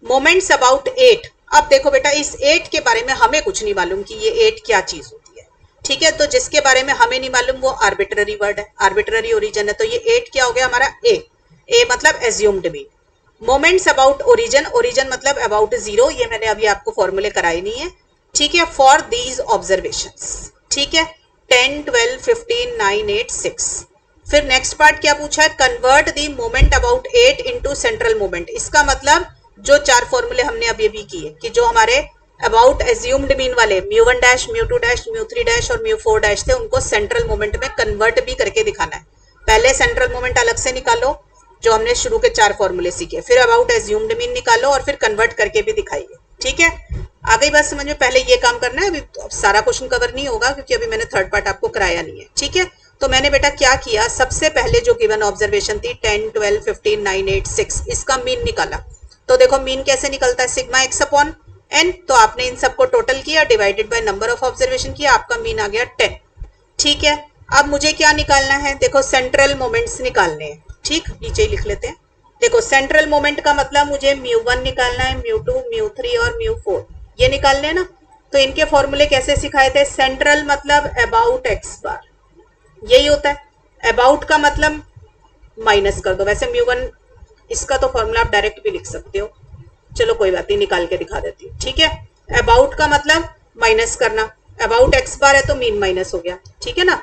moments about 8। अब देखो बेटा, इस 8 के बारे में हमें कुछ नहीं मालूम कि ये 8 क्या चीज होती है। ठीक है, तो जिसके बारे में हमें नहीं मालूम वो आर्बिट्ररी वर्ड है, आर्बिट्ररी ओरिजिन है, तो ये 8 क्या हो गया हमारा ए मतलब assumed mean. Moments about origin, origin मतलब अबाउट 0, ये मैंने अभी आपको फॉर्मूले कराए नहीं है। ठीक है, फॉर दीज ऑब्जर्वेशंस। ठीक है, 10, 12, 15, 9, 8, 6। फिर नेक्स्ट पार्ट क्या पूछा है, convert the moment about 8 into central moment. इसका मतलब जो 4 फॉर्मूले हमने अभी अभी किए कि जो हमारे अबाउट एज्यूम्ड मीन वाले μ1 डैश, μ2 डैश, μ3 डैश और μ4 डैश थे, उनको सेंट्रल मोमेंट में कन्वर्ट भी करके दिखाना है। पहले सेंट्रल मोमेंट अलग से निकालो जो हमने शुरू के 4 फॉर्मूले सीखे, फिर अबाउट एज्यूम्ड मीन निकालो और फिर कन्वर्ट करके भी दिखाइए। ठीक है, आ गई बात समझ में। पहले ये काम करना है, अभी सारा क्वेश्चन कवर नहीं होगा क्योंकि अभी मैंने थर्ड पार्ट आपको कराया नहीं है। ठीक है, तो मैंने बेटा क्या किया, सबसे पहले जो गिवन ऑब्जर्वेशन थी 10, 12, 15, 9, 8, 6, इसका मीन निकाला। तो देखो मीन कैसे निकलता है, सिग्मा एक्स अपॉन एन। तो आपने इन सबको टोटल किया, divided by number of observation किया, आपका मीन आ गया 10। ठीक है, अब मुझे क्या निकालना है, देखो सेंट्रल मोमेंट्स निकालने हैं। ठीक, नीचे ही लिख लेते हैं। देखो सेंट्रल मोमेंट का मतलब मुझे μ1 निकालना है, μ2, μ3 और μ4 ये निकालने हैं ना। तो इनके फॉर्मूले कैसे सिखाए थे, सेंट्रल मतलब अबाउट एक्स बार, यही होता है। अबाउट का मतलब माइनस कर दो, वैसे μ1 इसका तो फॉर्मूला आप डायरेक्ट भी लिख सकते हो, चलो कोई बात नहीं, निकाल के दिखा देती हूँ। ठीक है, अबाउट का मतलब माइनस करना, अबाउट एक्स बार है तो मीन माइनस हो गया। ठीक है ना,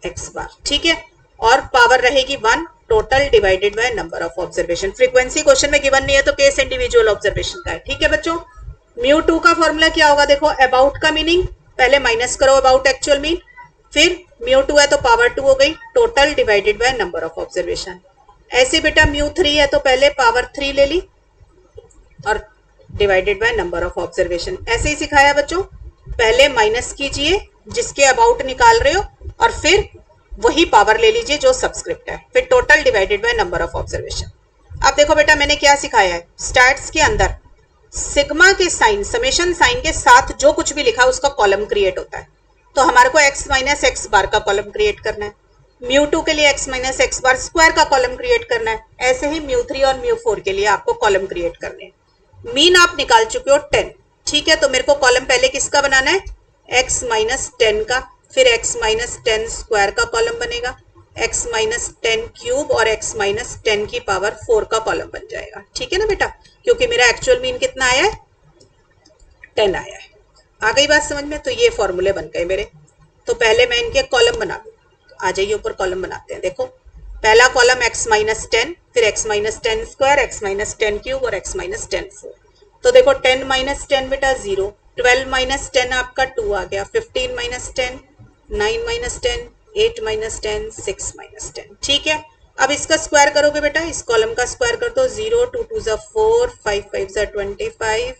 एक्स बार। ठीक है, और पावर रहेगी 1, total divided by number of observation. Frequency question में गिवन नहीं है तो केस इंडिविजुअल ऑब्जर्वेशन का है। ठीक है बच्चों, μ2 का फॉर्मूला क्या होगा, देखो अबाउट का मीनिंग पहले माइनस करो अबाउट एक्चुअल मीन, फिर μ2 है तो पावर 2 हो गई, total divided by number of observation. ऐसे बेटा μ3 है तो पहले पावर 3 ले ली और divided by number of observation. ऐसे ही सिखाया बच्चों, पहले माइनस कीजिए जिसके अबाउट निकाल रहे हो और फिर वही पावर ले लीजिए जो सबस्क्रिप्ट है, फिर total divided by number of observation. अब देखो बेटा मैंने क्या सिखाया है, स्टैट्स के अंदर सिग्मा के साइन, समेशन साइन के साथ जो कुछ भी लिखा है उसका कॉलम क्रिएट होता है। तो हमारे को x माइनस एक्स बार का कॉलम क्रिएट करना है, μ2 के लिए x minus x bar square का कॉलम क्रिएट करना है, ऐसे ही μ3 और μ4 के लिए आपको कॉलम क्रिएट करने हैं। मीन आप निकाल चुके हो 10, ठीक है। तो मेरे को कॉलम पहले किसका बनाना है, x माइनस 10 का, फिर x माइनस 10 स्क्वायर का कॉलम बनेगा, x माइनस 10 क्यूब और x माइनस 10 की पावर 4 का कॉलम बन जाएगा, ठीक है ना बेटा, क्योंकि मेरा एक्चुअल मीन कितना आया है, 10 आया है। आ गई बात समझ में। तो ये फॉर्मूले बन गए मेरे। तो पहले मैं इनके कॉलम बना दूँ, आ जाइए ऊपर कॉलम बनाते हैं। देखो पहला कॉलम x माइनस 10, फिर x minus 10 square, x minus 10 cube और x माइनस 10 4। तो देखो 10 माइनस 10 बेटा 0, 12 माइनस 10 आपका 2 आ गया, 15 माइनस 10, 9 माइनस 10, 8 माइनस 10, 6 माइनस 10, ठीक है। अब इसका स्क्वायर करोगे बेटा, इस कॉलम का स्क्वायर कर दो, 0 2 2 ज़ा 4, 5 5 ज़ा 25,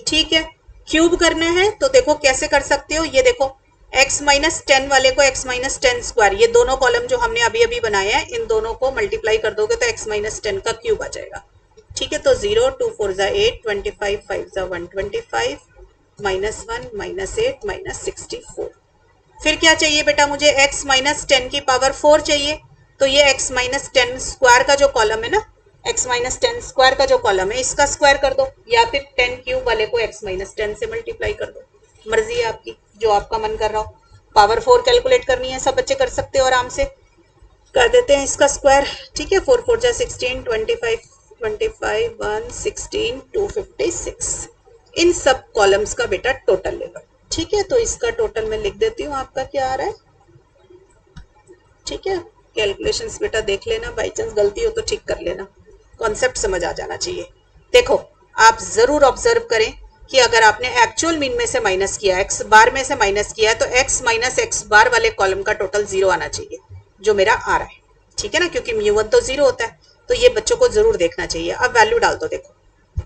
ठीक है। क्यूब करना है तो देखो कैसे कर सकते हो, ये देखो x माइनस 10 वाले को x माइनस 10 स्क्वायर, ये दोनों कॉलम जो हमने अभी अभी बनाए हैं इन दोनों को मल्टीप्लाई कर दोगे तो x माइनस 10 का क्यूब आ जाएगा, ठीक है। तो 0 2 4 ज़ा 8, 25 5 ज़ा 125, माइनस 1 माइनस 8 माइनस 64। फिर क्या चाहिए बेटा मुझे, x माइनस 10 की पावर 4 चाहिए। तो ये x माइनस 10 स्क्वायर का जो कॉलम है ना, x माइनस 10 स्क्वायर का जो कॉलम है इसका स्क्वायर कर दो, या फिर 10 क्यूब वाले को x माइनस 10 से मल्टीप्लाई कर दो, मर्जी है आपकी, जो आपका मन कर रहा हो। पावर 4 कैलकुलेट करनी है, सब बच्चे कर सकते हो आराम से, कर देते हैं इसका स्क्वायर, ठीक है। 4 4 जा 16, 25 25 1 16 256। इन सब कॉलम्स का बेटा टोटल ले लो, ठीक है। तो इसका टोटल मैं लिख देती हूँ, आपका क्या आ रहा है, ठीक है। कैलकुलेशंस बेटा देख लेना, बाई चांस गलती हो तो ठीक कर लेना, कॉन्सेप्ट समझ आ जाना चाहिए। देखो आप जरूर ऑब्जर्व करें कि अगर आपने एक्चुअल मीन में से माइनस किया, एक्स बार में से माइनस किया, तो एक्स माइनस एक्स बार वाले कॉलम का टोटल 0 आना चाहिए, जो मेरा आ रहा है, ठीक है ना, क्योंकि μ1 तो 0 होता है। तो ये बच्चों को जरूर देखना चाहिए। अब वैल्यू डाल दो, देखो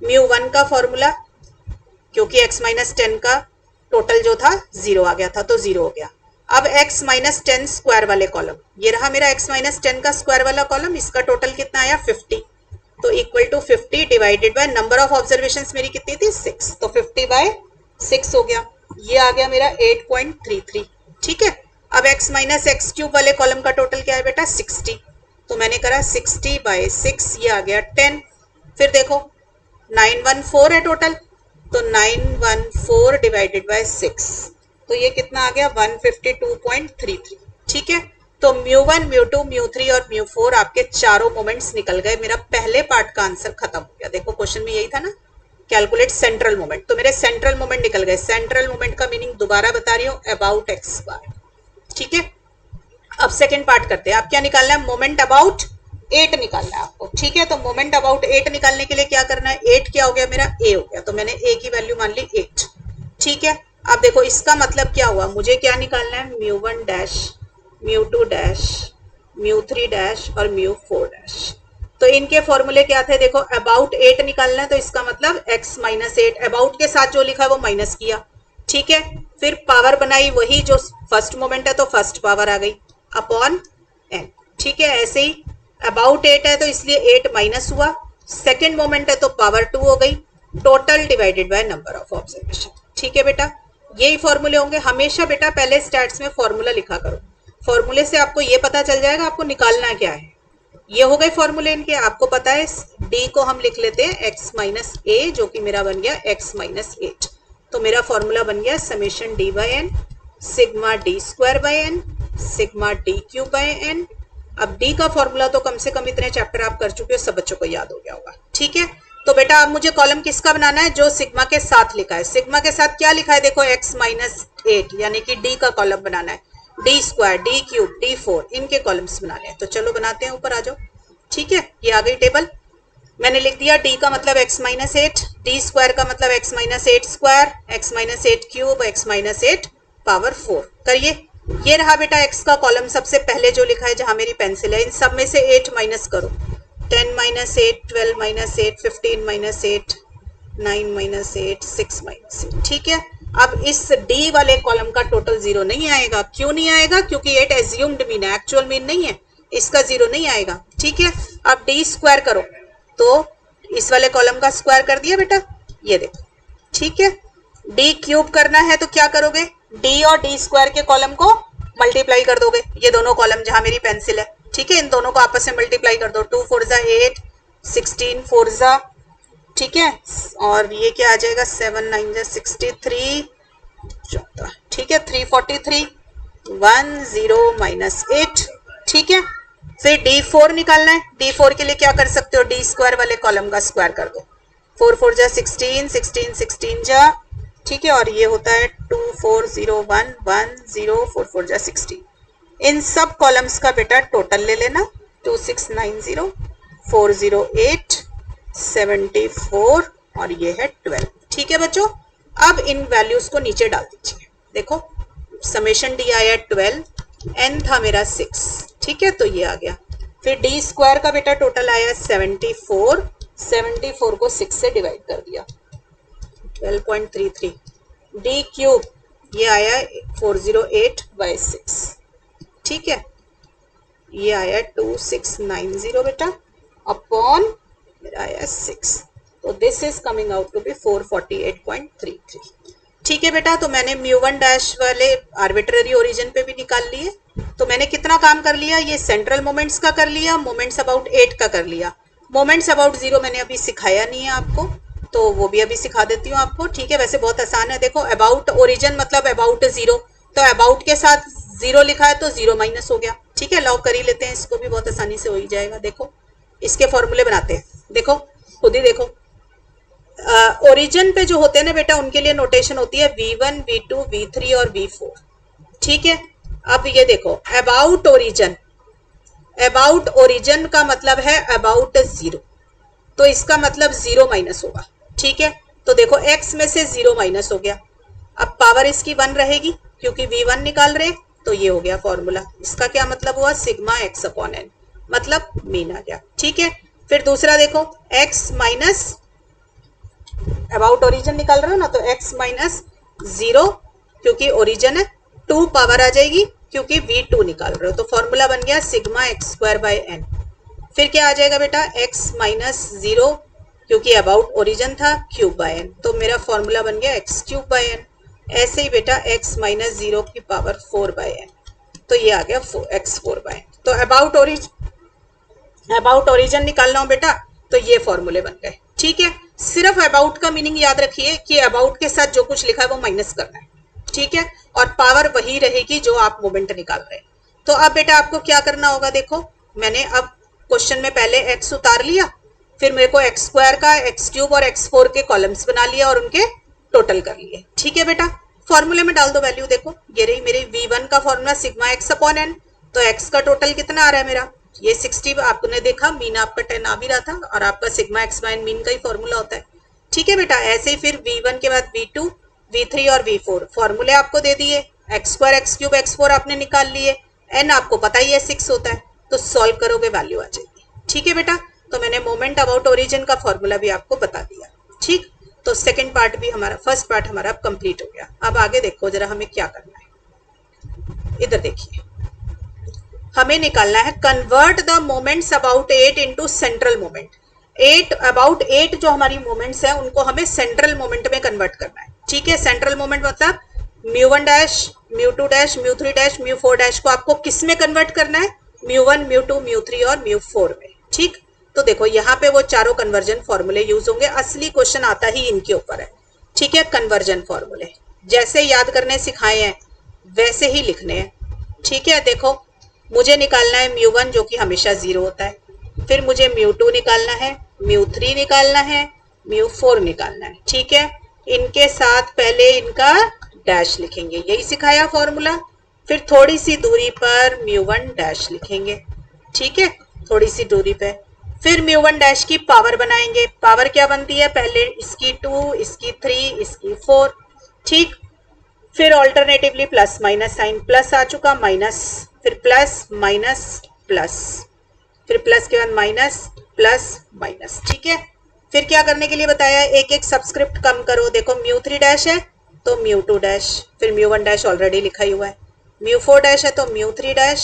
μ1 का फॉर्मूला, क्योंकि x माइनस 10 का टोटल जो था 0 आ गया था तो 0 हो गया। अब x माइनस 10 स्क्वायर वाले कॉलम, ये रहा मेरा x माइनस 10 का स्क्वायर वाला कॉलम, इसका टोटल कितना आया 50। तो equal to 50 divided by number of observations मेरी कितनी थी 6, तो 50 बाय 6 हो गया, ये आ गया मेरा 8.33, ठीक है। अब x माइनस एक्स क्यूब वाले कॉलम का टोटल क्या है बेटा 60, तो मैंने करा 60 बाय 6, ये आ गया 10। फिर देखो 914 है टोटल, तो 914 डिवाइडेड बाय 6, तो ये कितना आ गया 152.33, ठीक है। तो μ1 μ2 μ3 और μ4 आपके चारों मोमेंट्स निकल गए। मेरा पहले पार्ट का आंसर खत्म हो गया। देखो क्वेश्चन में यही था ना, कैलकुलेट सेंट्रल मोमेंट, तो मेरे सेंट्रल मोमेंट निकल गए। सेंट्रल मोमेंट का मीनिंग दोबारा बता रही हूँ, अबाउट एक्स बार, ठीक है। अब सेकेंड पार्ट करते हैं। आप क्या निकालना है, मोमेंट अबाउट 8 निकालना है आपको, ठीक है। तो मोमेंट अबाउट 8 निकालने के लिए क्या करना है, 8 क्या हो गया मेरा a हो गया, तो मैंने a की वैल्यू मान ली 8, ठीक है। अब देखो इसका मतलब क्या हुआ, मुझे क्या निकालना है, μ1 डैश μ2 डैश μ3 डैश और μ4 डैश। तो इनके फॉर्मूले क्या थे, देखो अबाउट 8 निकालना है, तो इसका मतलब x माइनस 8, अबाउट के साथ जो लिखा है वो माइनस किया, ठीक है। फिर पावर बनाई वही जो फर्स्ट मोमेंट है, तो फर्स्ट पावर आ गई अपॉन n, ठीक है। ऐसे ही अबाउट 8 है तो इसलिए 8 माइनस हुआ, सेकेंड मोमेंट है तो पावर 2 हो गई, total divided by number of observation, ठीक है बेटा। यही फॉर्मूले होंगे हमेशा बेटा, पहले स्टैट्स में फॉर्मूला लिखा करो, फॉर्मूले से आपको ये पता चल जाएगा आपको निकालना क्या है। ये हो गए फॉर्मूले इनके, आपको पता है d को हम लिख लेते हैं x माइनस a, जो कि मेरा बन गया x माइनस 8। तो मेरा फॉर्मूला बन गया summation d by n sigma d square by n sigma d cube by n। अब d का फॉर्मूला तो कम से कम इतने चैप्टर आप कर चुके हो, सब बच्चों को याद हो गया होगा, ठीक है। तो बेटा अब मुझे कॉलम किसका बनाना है, जो सिग्मा के साथ लिखा है। सिग्मा के साथ क्या लिखा है, देखो x माइनस 8 यानी कि d का कॉलम बनाना है, D square D cube d4 इनके कॉलम्स बनाने हैं। तो चलो बनाते हैं, ऊपर आ जाओ, ठीक है। ये आ गई टेबल, मैंने लिख दिया d का मतलब x माइनस 8, डी स्क्वायर का मतलब x minus 8 square, x minus 8 cube, x minus 8 power 4 करिए। ये रहा बेटा x का कॉलम, सबसे पहले जो लिखा है जहां मेरी पेंसिल है, इन सब में से 8 माइनस करो, 10 minus 8, 12 minus 8, 15 minus 8, 9 minus 8, 6 minus 8, ठीक है। अब इस d वाले कॉलम का टोटल 0 नहीं आएगा, क्यों नहीं आएगा, क्योंकि 8 एज्यूम्ड मीन है, एक्चुअल मीन नहीं है, इसका 0 नहीं आएगा, ठीक है। अब d स्क्वायर करो, तो इस वाले कॉलम का स्क्वायर कर दिया बेटा, ये देखो, ठीक है। d क्यूब करना है तो क्या करोगे, डी और डी स्क्वायर के कॉलम को मल्टीप्लाई कर दोगे, ये दोनों कॉलम जहां मेरी पेंसिल है, ठीक है, इन दोनों को आपस में मल्टीप्लाई कर दो। 2 4 जा 8, 16 4 जा, ठीक है, और ये क्या आ जाएगा 7 9 जा 63, ठीक है, 343, 1 0 -8, ठीक है। फिर D4 निकालना है। D4 के लिए क्या कर सकते हो, डी स्क्वायर वाले कॉलम का स्क्वायर कर दो। 4 4 जा 16, 16 16 जा, ठीक है, और ये होता है 2 4 0 1 1 0 4 4 जा 16। इन सब कॉलम्स का बेटा टोटल ले लेना, 2690 408 74 और ये है 12, ठीक है बच्चों। अब इन वैल्यूज को नीचे डाल दीजिए, देखो समेशन डी आया 12, एन था मेरा 6, ठीक है, तो ये आ गया। फिर डी स्क्वायर का बेटा टोटल आया 74, 74 को 6 से डिवाइड कर दिया 12.33। डी क्यूब ये आया 408/6, ठीक है, ये आया 2690 बेटा अपॉन मेरा आया 6, तो this is coming out to be 448.33, ठीक है बेटा। तो मैंने μ1 डैश वाले आर्बिट्ररी ओरिजिन पे भी निकाल लिए। तो मैंने कितना काम कर लिया, ये सेंट्रल मोमेंट्स का कर लिया, मोमेंट्स अबाउट 8 का कर लिया। मोमेंट्स अबाउट 0 मैंने अभी सिखाया नहीं है आपको, तो वो भी अभी सिखा देती हूँ आपको, ठीक है। वैसे बहुत आसान है, देखो अबाउट ओरिजिन मतलब अबाउट 0, तो अबाउट के साथ 0 लिखा है तो 0 माइनस हो गया, ठीक है। लॉग कर ही लेते हैं इसको भी, बहुत आसानी से हो ही जाएगा। देखो इसके फॉर्मूले बनाते हैं, देखो खुद ही देखो। ओरिजिन पे जो होते हैं ना बेटा, उनके लिए नोटेशन होती है V1 V2 V3 और V4, ठीक है। अब ये देखो अबाउट ओरिजिन, अबाउट ओरिजिन का मतलब है अबाउट 0, तो इसका मतलब 0 माइनस होगा, ठीक है। तो देखो x में से 0 माइनस हो गया, अब पावर इसकी 1 रहेगी क्योंकि V1 निकाल रहे, तो ये हो गया फॉर्मूला। इसका क्या मतलब हुआ, सिग्मा x अपॉन n, मतलब मीन आ गया, ठीक है। फिर दूसरा देखो x माइनस, अबाउट ओरिजिन निकाल रहे हो ना, तो x माइनस 0 क्योंकि ओरिजिन है, 2 पावर आ जाएगी क्योंकि V2 निकाल रहे हो, तो फॉर्मूला बन गया सिग्मा x²/n। फिर क्या आ जाएगा बेटा, x माइनस 0 क्योंकि अबाउट ओरिजिन था, क्यूब/n, तो मेरा फॉर्मूला बन गया x³/n। ऐसे ही बेटा x माइनस 0 की पावर 4/n, तो ये आ गया x4/n। तो अबाउट ओरिजिन निकालना हो बेटा, तो ये फॉर्मूले बन गए, ठीक है। सिर्फ अबाउट का मीनिंग याद रखिए कि अबाउट के साथ जो कुछ लिखा है वो माइनस करना है, ठीक है, और पावर वही रहेगी जो आप मोमेंट निकाल रहे हैं। तो अब बेटा आपको क्या करना होगा, देखो मैंने अब क्वेश्चन में पहले x उतार लिया, फिर मेरे को x² का x³ और x4 के कॉलम्स बना लिया और उनके टोटल कर लिए, ठीक है बेटा। फॉर्मूले में डाल दो वैल्यू, देखो ये रही मेरी V1 का formula sigma x upon n, तो x का टोटल कितना आ रहा है मेरा, ये 60, आपने देखा मीन आपका 10 आ भी रहा था, और आपका सिग्मा x/n मीन का ही फॉर्मूला होता है, ठीक है बेटा। ऐसे ही फिर V1 के बाद V2 V3 और V4 फॉर्मूले आपको दे दिए, x² x³ x4 आपने निकाल लिए, n आपको पता ही है 6 होता है, तो सॉल्व करोगे वैल्यू आ जाएगी, ठीक है बेटा। तो मैंने मोमेंट अबाउट ओरिजिन का फॉर्मूला भी आपको बता दिया, ठीक। तो सेकंड पार्ट भी हमारा, फर्स्ट पार्ट हमारा कंप्लीट हो गया। अब आगे देखो जरा हमें क्या करना है, इधर देखिए, हमें निकालना है convert the moments about 8 into central moment. 8 about 8 जो हमारी मोमेंट्स है उनको हमें सेंट्रल मोमेंट में कन्वर्ट करना है, ठीक है। सेंट्रल मोमेंट मतलब μ1 डैश μ2 डैश μ3 डैश μ4 डैश को आपको किस में कन्वर्ट करना है, μ1 μ2 μ3 और μ4 में, ठीक। तो देखो यहाँ पे वो चारों कन्वर्जन फॉर्मूले यूज होंगे, असली क्वेश्चन आता ही इनके ऊपर है, ठीक है। कन्वर्जन फॉर्मूले जैसे याद करने सिखाए हैं वैसे ही लिखने हैं, ठीक है। देखो मुझे निकालना है μ1 जो कि हमेशा 0 होता है, फिर मुझे μ2 निकालना है, μ3 निकालना है, μ4 निकालना है, ठीक है। इनके साथ पहले इनका डैश लिखेंगे, यही सिखाया फॉर्मूला। फिर थोड़ी सी दूरी पर μ1 डैश लिखेंगे, ठीक है, थोड़ी सी दूरी पे। फिर μ1 डैश की पावर बनाएंगे, पावर क्या बनती है, पहले इसकी 2, इसकी 3, इसकी 4, ठीक। फिर alternatively plus minus sign, plus आ चुका, माइनस, फिर प्लस माइनस प्लस, फिर प्लस के बाद माइनस प्लस माइनस, ठीक है। फिर क्या करने के लिए बताया, एक एक सबस्क्रिप्ट कम करो। देखो μ3 डैश है तो μ2 डैश, फिर μ1 डैश ऑलरेडी लिखा ही हुआ है, μ4 डैश है तो μ3 डैश,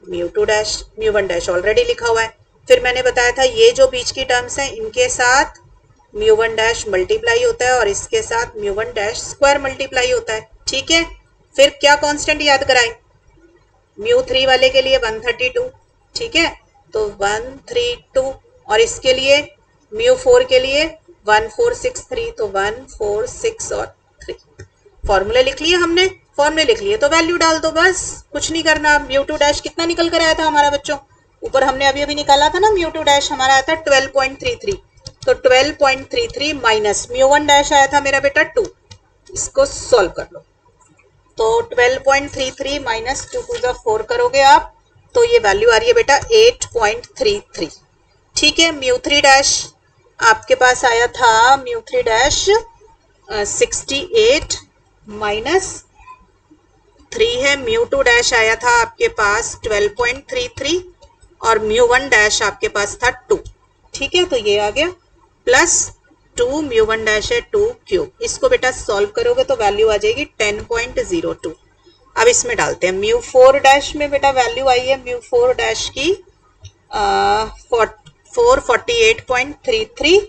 μ2 डैश, μ1 डैश ऑलरेडी लिखा हुआ है। फिर मैंने बताया था ये जो बीच की टर्म्स हैं इनके साथ μ1 डैश मल्टीप्लाई होता है और इसके साथ μ1 डैश स्क्वायर मल्टीप्लाई होता है, ठीक है, फिर क्या कांस्टेंट याद कराएं, म्यू 3 वाले के लिए 132, ठीक है, तो 132, और इसके लिए म्यू 4 के लिए 1463, तो 146 और 3। फॉर्मूले लिख लिए हमने, फॉर्मूले लिख लिए तो वैल्यू डाल दो, बस कुछ नहीं करना। म्यू टू डैश कितना निकल कर आया था हमारा बच्चों, ऊपर हमने अभी अभी निकाला था ना, म्यू टू डैश हमारा आया था 12.33, तो 12.33 माइनस म्यू वन डैश आया था मेरा बेटा 2, इसको सॉल्व कर लो, तो 12.33 माइनस 2 टू द 4 करोगे आप, तो ये वैल्यू आ रही है बेटा 8.33, ठीक है। म्यू थ्री डैश आपके पास आया था, म्यू थ्री डैश 68 माइनस 3 है, म्यू टू डैश आया था आपके पास 12.33 और म्यू वन डैश आपके पास था 2, ठीक है, तो ये आ गया प्लस 2 म्यू वन डैश है 2 क्यूब, इसको बेटा सॉल्व करोगे तो वैल्यू आ जाएगी 10.02। अब इसमें डालते हैं म्यू फोर डैश में बेटा वैल्यू आई है म्यू फोर डैश की 448.33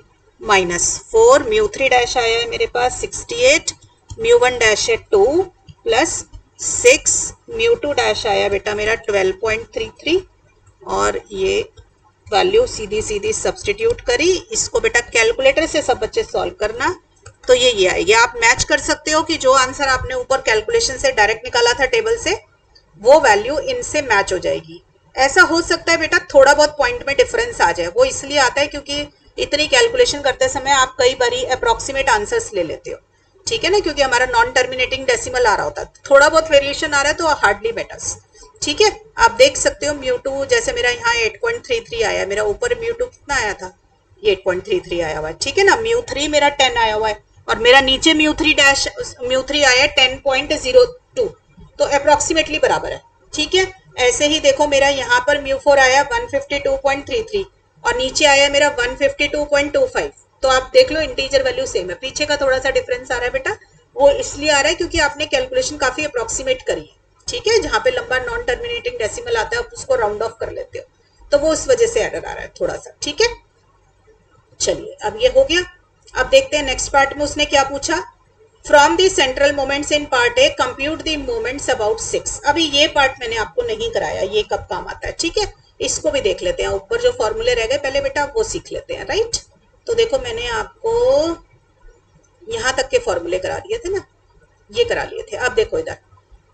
माइनस 4 म्यू थ्री डैश आया है मेरे पास 68, म्यू वन डैश है 2 प्लस 6 म्यू टू डैश आया बेटा मेरा 12.33, और ये वैल्यू सीधी सीधी सब्सटीट्यूट करी, इसको बेटा कैलकुलेटर से सब बच्चे सॉल्व करना, तो ये आएगी। आप मैच कर सकते हो कि जो आंसर आपने ऊपर कैलकुलेशन से डायरेक्ट निकाला था टेबल से, वो वैल्यू इनसे मैच हो जाएगी। ऐसा हो सकता है बेटा थोड़ा बहुत पॉइंट में डिफरेंस आ जाए, वो इसलिए आता है क्योंकि इतनी कैलकुलेशन करते समय आप कई बारी अप्रोक्सीमेट आंसर्स ले लेते हो, ठीक है ना, क्योंकि हमारा नॉन टर्मिनेटिंग डेसिमल आ रहा होता है, थोड़ा बहुत वेरिएशन आ रहा है तो हार्डली मैटर्स, ठीक है। आप देख सकते हो म्यू टू जैसे मेरा यहाँ 8.33 आया, मेरा ऊपर म्यू टू कितना आया था, ये 8.33 आया हुआ है, ठीक है ना। म्यू थ्री मेरा 10 आया हुआ है और मेरा नीचे म्यू थ्री आया है 10.02, तो अप्रोक्सीमेटली बराबर है, ठीक है। ऐसे ही देखो मेरा यहाँ पर म्यू फोर आया 152.33 और नीचे आया मेरा 152.25, तो आप देख लो इंटीजर वैल्यू सेम है, पीछे का थोड़ा सा डिफरेंस आ रहा है बेटा, वो इसलिए आ रहा है क्योंकि आपने कैलकुलेशन काफी अप्रोक्सीमेट करी है, ठीक है। जहां पे लंबा नॉन टर्मिनेटिंग डेसिमल आता है आप उसको राउंड ऑफ कर लेते हो, तो वो उस वजह से एरर आ रहा है थोड़ा सा, ठीक है। चलिए अब ये हो गया, अब देखते हैं नेक्स्ट पार्ट में उसने क्या पूछा। From the central moments in part A compute the moments about 6। अभी ये पार्ट मैंने आपको नहीं कराया, ये कब काम आता है, ठीक है, इसको भी देख लेते हैं। ऊपर जो फॉर्मूले रह गए पहले बेटा वो सीख लेते हैं, राइट। तो देखो मैंने आपको यहां तक के फॉर्मूले करा दिए थे ना, ये करा लिए थे। अब देखो इधर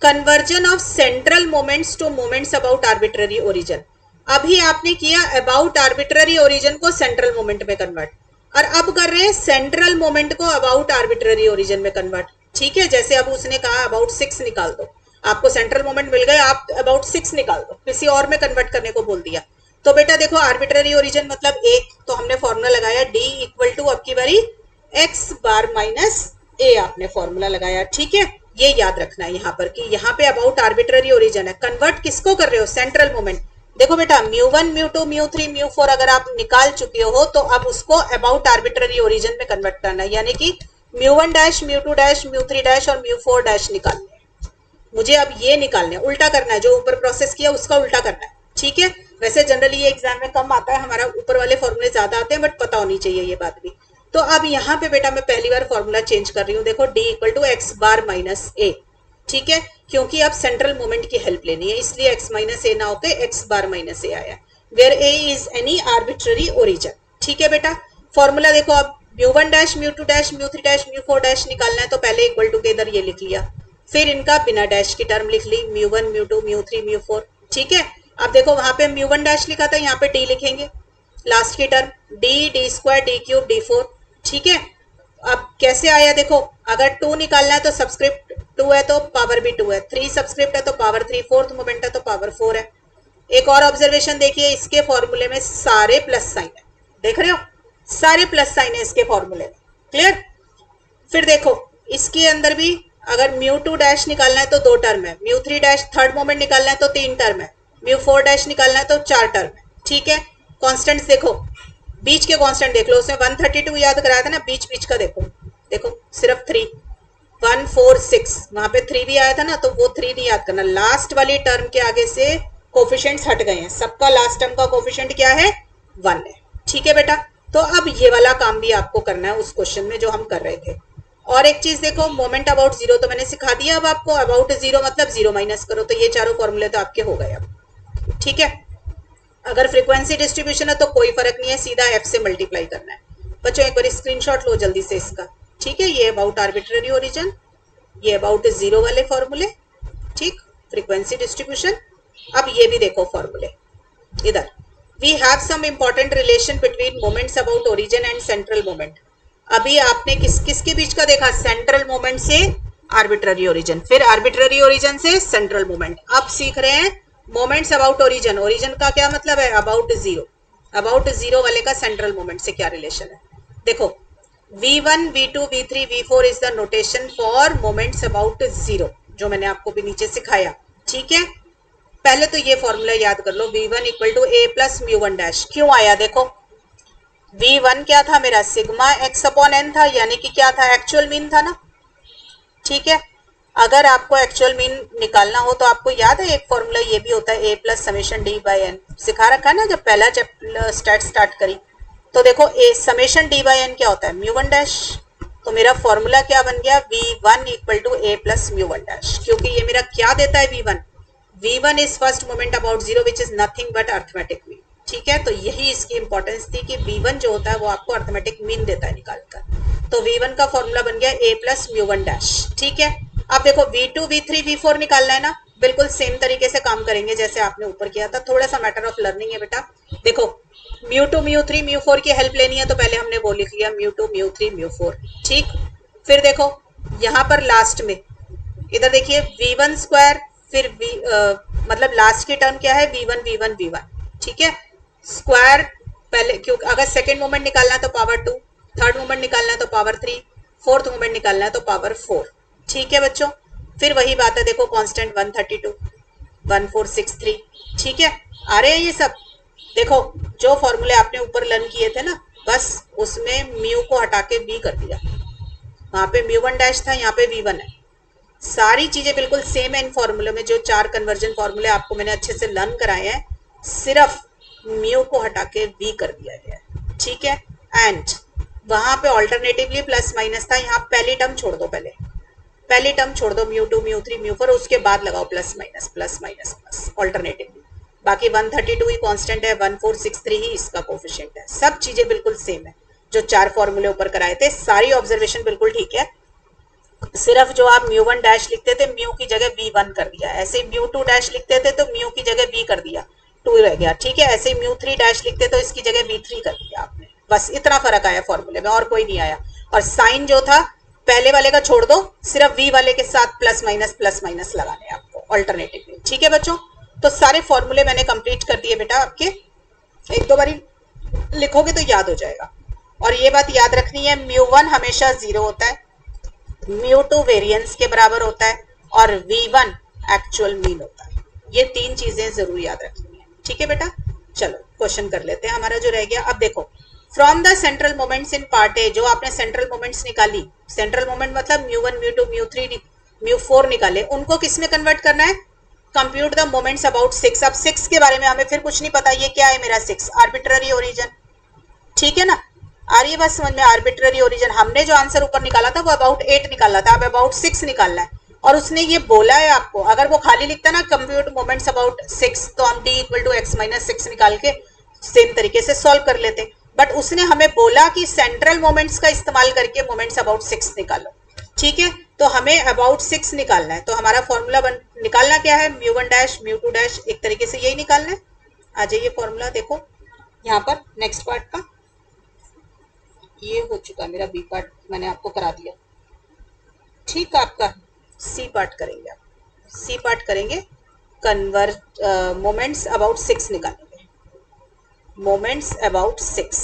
conversion of central moments two moments about arbitrary origin, अभी आपने किया अबाउट आर्बिट्ररी ओरिजिन को सेंट्रल मोमेंट में कन्वर्ट, और अब कर रहे हैं सेंट्रल मोमेंट को अबाउट आर्बिट्ररी ओरिजिन में कन्वर्ट, ठीक है। जैसे अब उसने कहा अबाउट 6 निकाल दो, आपको सेंट्रल मोमेंट मिल गए, आप अबाउट 6 निकाल दो, किसी और में कन्वर्ट करने को बोल दिया, तो बेटा देखो आर्बिट्ररी ओरिजिन मतलब 1, तो हमने फॉर्मूला लगाया D इक्वल टू अब की बारी x बार माइनस a, आपने फॉर्मूला लगाया, ठीक है। ये याद रखना है यहाँ पर कि यहाँ पे अबाउट आर्बिट्ररी ओरिजिन है, कन्वर्ट किसको कर रहे हो, सेंट्रल मोमेंट। देखो बेटा mu one mu two mu three mu four अगर आप निकाल चुके हो तो अब उसको अबाउट आर्बिट्ररी ओरिजिन में कन्वर्ट करना है, यानी कि mu one dash mu two dash mu three dash और म्यू फोर डैश निकालने हैं मुझे, अब ये निकालने हैं, उल्टा करना है, जो ऊपर प्रोसेस किया उसका उल्टा करना है, ठीक है। वैसे जनरली ये एग्जाम में कम आता है, हमारा ऊपर वाले फॉर्मूले ज्यादा आते हैं, बट पता होनी चाहिए ये बात भी। तो अब यहाँ पे बेटा मैं पहली बार फॉर्मूला चेंज कर रही हूँ, देखो D इक्वल टू एक्स बार माइनस ए, ठीक है, क्योंकि अब सेंट्रल मोमेंट की हेल्प लेनी है, इसलिए x माइनस ए ना होके x बार माइनस ए आया, where a is any arbitrary origin, ठीक है बेटा। फॉर्मूला देखो अब mu one dash mu two dash mu three dash mu four dash निकालना है, तो पहले इक्वल टू के इधर ये लिख लिया, फिर इनका बिना डैश की टर्म लिख ली, mu one mu two mu three mu four, ठीक है। अब देखो वहां पे म्यू वन डैश लिखा था, यहाँ पे d लिखेंगे, लास्ट की term d square d cube d4, ठीक है। अब कैसे आया देखो, अगर 2 निकालना है तो सबस्क्रिप्ट 2 है तो पावर भी 2 है, 3 सबस्क्रिप्ट है तो पावर 3, फोर्थ मोमेंट है तो पावर 4 है। एक और ऑब्जर्वेशन देखिए, इसके फॉर्मूले में सारे प्लस साइन है, देख रहे हो, सारे प्लस साइन है इसके फॉर्मूले में, क्लियर। फिर देखो इसके अंदर भी अगर म्यू टू डैश निकालना है तो 2 टर्म है, mu three dash third moment निकालना है तो 3 टर्म है, म्यू फोर डैश निकालना है तो 4 टर्म है, ठीक है। कॉन्स्टेंट्स देखो, बीच के कांस्टेंट देख लो, उसने 132 याद कराया था ना, बीच बीच का देखो, देखो सिर्फ 3 146, वहां पे 3 भी आया था ना, तो वो 3 नहीं याद करना, लास्ट वाली टर्म के आगे से कोफिशिएंट्स हट गए हैं, सबका लास्ट टर्म का कोफिशिएंट क्या है 1 है, ठीक है बेटा। तो अब ये वाला काम भी आपको करना है उस क्वेश्चन में जो हम कर रहे थे, और एक चीज देखो, मोमेंट अबाउट जीरो तो मैंने सिखा दिया अब आपको, अबाउट जीरो मतलब जीरो माइनस करो, तो ये चारों फॉर्मूले तो आपके हो गए अब, ठीक है। अगर फ्रीक्वेंसी डिस्ट्रीब्यूशन है तो कोई फर्क नहीं है, सीधा एफ से मल्टीप्लाई करना है। बच्चों एक बार स्क्रीनशॉट लो जल्दी से इसका, ठीक है। ये अबाउट आर्बिट्ररी ओरिजिन, ये अबाउट जीरो वाले फॉर्मूले, ठीक, फ्रीक्वेंसी डिस्ट्रीब्यूशन। अब ये भी देखो फॉर्मूले इधर, we have some important relation between moments about origin and central moment. अभी आपने किसके बीच का देखा, सेंट्रल मोमेंट से आर्बिट्ररी ओरिजिन, फिर आर्बिट्ररी ओरिजिन से सेंट्रल मोमेंट। अब सीख रहे हैं मोमेंट्स अबाउट ओरिजिन, ओरिजिन का क्या मतलब है, अबाउट जीरो, अबाउट जीरो वाले का सेंट्रल मोमेंट से क्या रिलेशन है। देखो v1 v2 v3 v4 is the notation for moments about zero, जो मैंने आपको भी नीचे सिखाया, ठीक है। पहले तो ये फॉर्मूला याद कर लो, v1 equal to a plus mu one dash. क्यों आया देखो, v1 क्या था मेरा, सिग्मा x अपॉन n था, यानी कि क्या था, एक्चुअल मीन था ना, ठीक है। अगर आपको एक्चुअल मीन निकालना हो तो आपको याद है एक फॉर्मूला ये भी होता है, a plus summation D by N, सिखा रखा है ना जब पहला चैप्टर स्टार्ट करी। तो देखो ए समेशन डी बाई एन क्या होता है, म्यू वन डैश। तो मेरा फॉर्मूला क्या बन गया, v1 equal to a plus mu one dash, क्योंकि ये मेरा क्या देता है v1, v1 is first moment about zero which is nothing but arithmetic mean, ठीक है। तो यही इसकी इंपॉर्टेंस थी कि v1 जो होता है वो आपको अर्थमेटिक मीन देता है निकालकर। तो v1 का फॉर्मूला बन गया a plus mu one dash, ठीक है। अब देखो v2 v3 v4 निकालना है ना, बिल्कुल सेम तरीके से काम करेंगे जैसे आपने ऊपर किया था, थोड़ा सा मैटर ऑफ लर्निंग है बेटा। देखो mu two mu three mu four की हेल्प लेनी है तो पहले हमने वो लिख लिया mu two mu three mu four, ठीक। फिर देखो यहाँ पर लास्ट में इधर देखिए v1 स्क्वायर, फिर मतलब लास्ट की टर्म क्या है, v1 v1 v1, ठीक है। स्क्वायर पहले, क्योंकि अगर सेकेंड मोमेंट निकालना है तो पावर 2, थर्ड मोमेंट निकालना है तो पावर 3, फोर्थ मोमेंट निकालना है तो पावर 4, ठीक है बच्चों। फिर वही बात है, देखो कांस्टेंट 132 1463, ठीक है। आ रहे हैं ये सब, देखो जो फॉर्मूले आपने ऊपर लर्न किए थे ना, बस उसमें म्यू को हटा के बी कर दिया, वहां पे म्यू वन डैश था, यहाँ पे v1 है। सारी चीजें बिल्कुल सेम है इन फॉर्मूले में, जो 4 कन्वर्जन फॉर्मूले आपको मैंने अच्छे से लर्न कराए हैं, सिर्फ म्यू को हटा के v कर दिया गया है, ठीक है। एंड वहां पे ऑल्टरनेटिवली प्लस माइनस था, यहाँ पहली टर्म छोड़ दो, पहली टर्म छोड़ दो, mu two mu three mu four, उसके बाद लगाओ plus minus plus minus plus alternatively. बाकी 132 ही कांस्टेंट है, 1463 ही इसका कोफिशिएंट है, सब चीजें बिल्कुल सेम है जो 4 फॉर्मूले ऊपर कराए थे, सारी ऑब्जर्वेशन बिल्कुल ठीक है। सिर्फ जो आप म्यू वन डैश लिखते थे म्यू की जगह v1 कर दिया, ऐसे ही म्यू टू डैश लिखते थे तो म्यू की जगह v कर दिया, 2 रह गया, ठीक है। ऐसे ही म्यू थ्री डैश लिखते तो इसकी जगह v3 कर दिया आपने, बस इतना फर्क आया फॉर्मूले में, और कोई नहीं आया। और साइन जो था पहले वाले का छोड़ दो, सिर्फ v वाले के साथ प्लस माइनस लगाने हैं आपको ऑल्टरनेटिवली, ठीक है बच्चों। तो सारे फॉर्मूले मैंने कंप्लीट कर दिए बेटा आपके, एक दो बारी लिखोगे तो याद हो जाएगा। और ये बात याद रखनी है, म्यू वन हमेशा 0 होता है, म्यू टू वेरिएंस के बराबर होता है, और v1 एक्चुअल मीन होता है। ये 3 चीजें जरूर याद रखनी है, ठीक है बेटा। चलो क्वेश्चन कर लेते हैं हमारा जो रह गया। अब देखो from the central moments in part A, जो आपने सेंट्रल मोमेंट्स निकाली, सेंट्रल मोमेंट मतलब mu one mu two mu three mu four निकाले, उनको किस में कन्वर्ट करना है, कंप्यूट द मोमेंट्स अबाउट 6। अब 6 के बारे में हमें फिर कुछ नहीं पता, ये क्या है मेरा 6, आर्बिट्ररी ओरिजिन, ठीक है ना। आ रही है बात समझ में, आर्बिट्ररी ओरिजिन। हमने जो आंसर ऊपर निकाला था वो अबाउट 8 निकाला था, अब अबाउट 6 निकालना है। और उसने ये बोला है आपको, अगर वो खाली लिखता ना कंप्यूट मोमेंट्स अबाउट 6, तो हम d equal to x minus 6 निकाल के सेम तरीके से सॉल्व कर लेते, बट उसने हमें बोला कि सेंट्रल मोमेंट्स का इस्तेमाल करके मोमेंट्स अबाउट 6 निकालो, ठीक है। तो हमें अबाउट 6 निकालना है, तो हमारा फॉर्मूला निकालना क्या है, mu one dash mu two dash, एक तरीके से यही निकालना है। आ जाइए फॉर्मूला देखो यहाँ पर नेक्स्ट पार्ट का, ये हो चुका मेरा बी पार्ट, मैंने आपको करा दिया, ठीक है। आपका सी पार्ट करेंगे, आप सी पार्ट करेंगे, कन्वर्ट मोमेंट्स अबाउट 6 निकालेंगे, मोमेंट्स अबाउट 6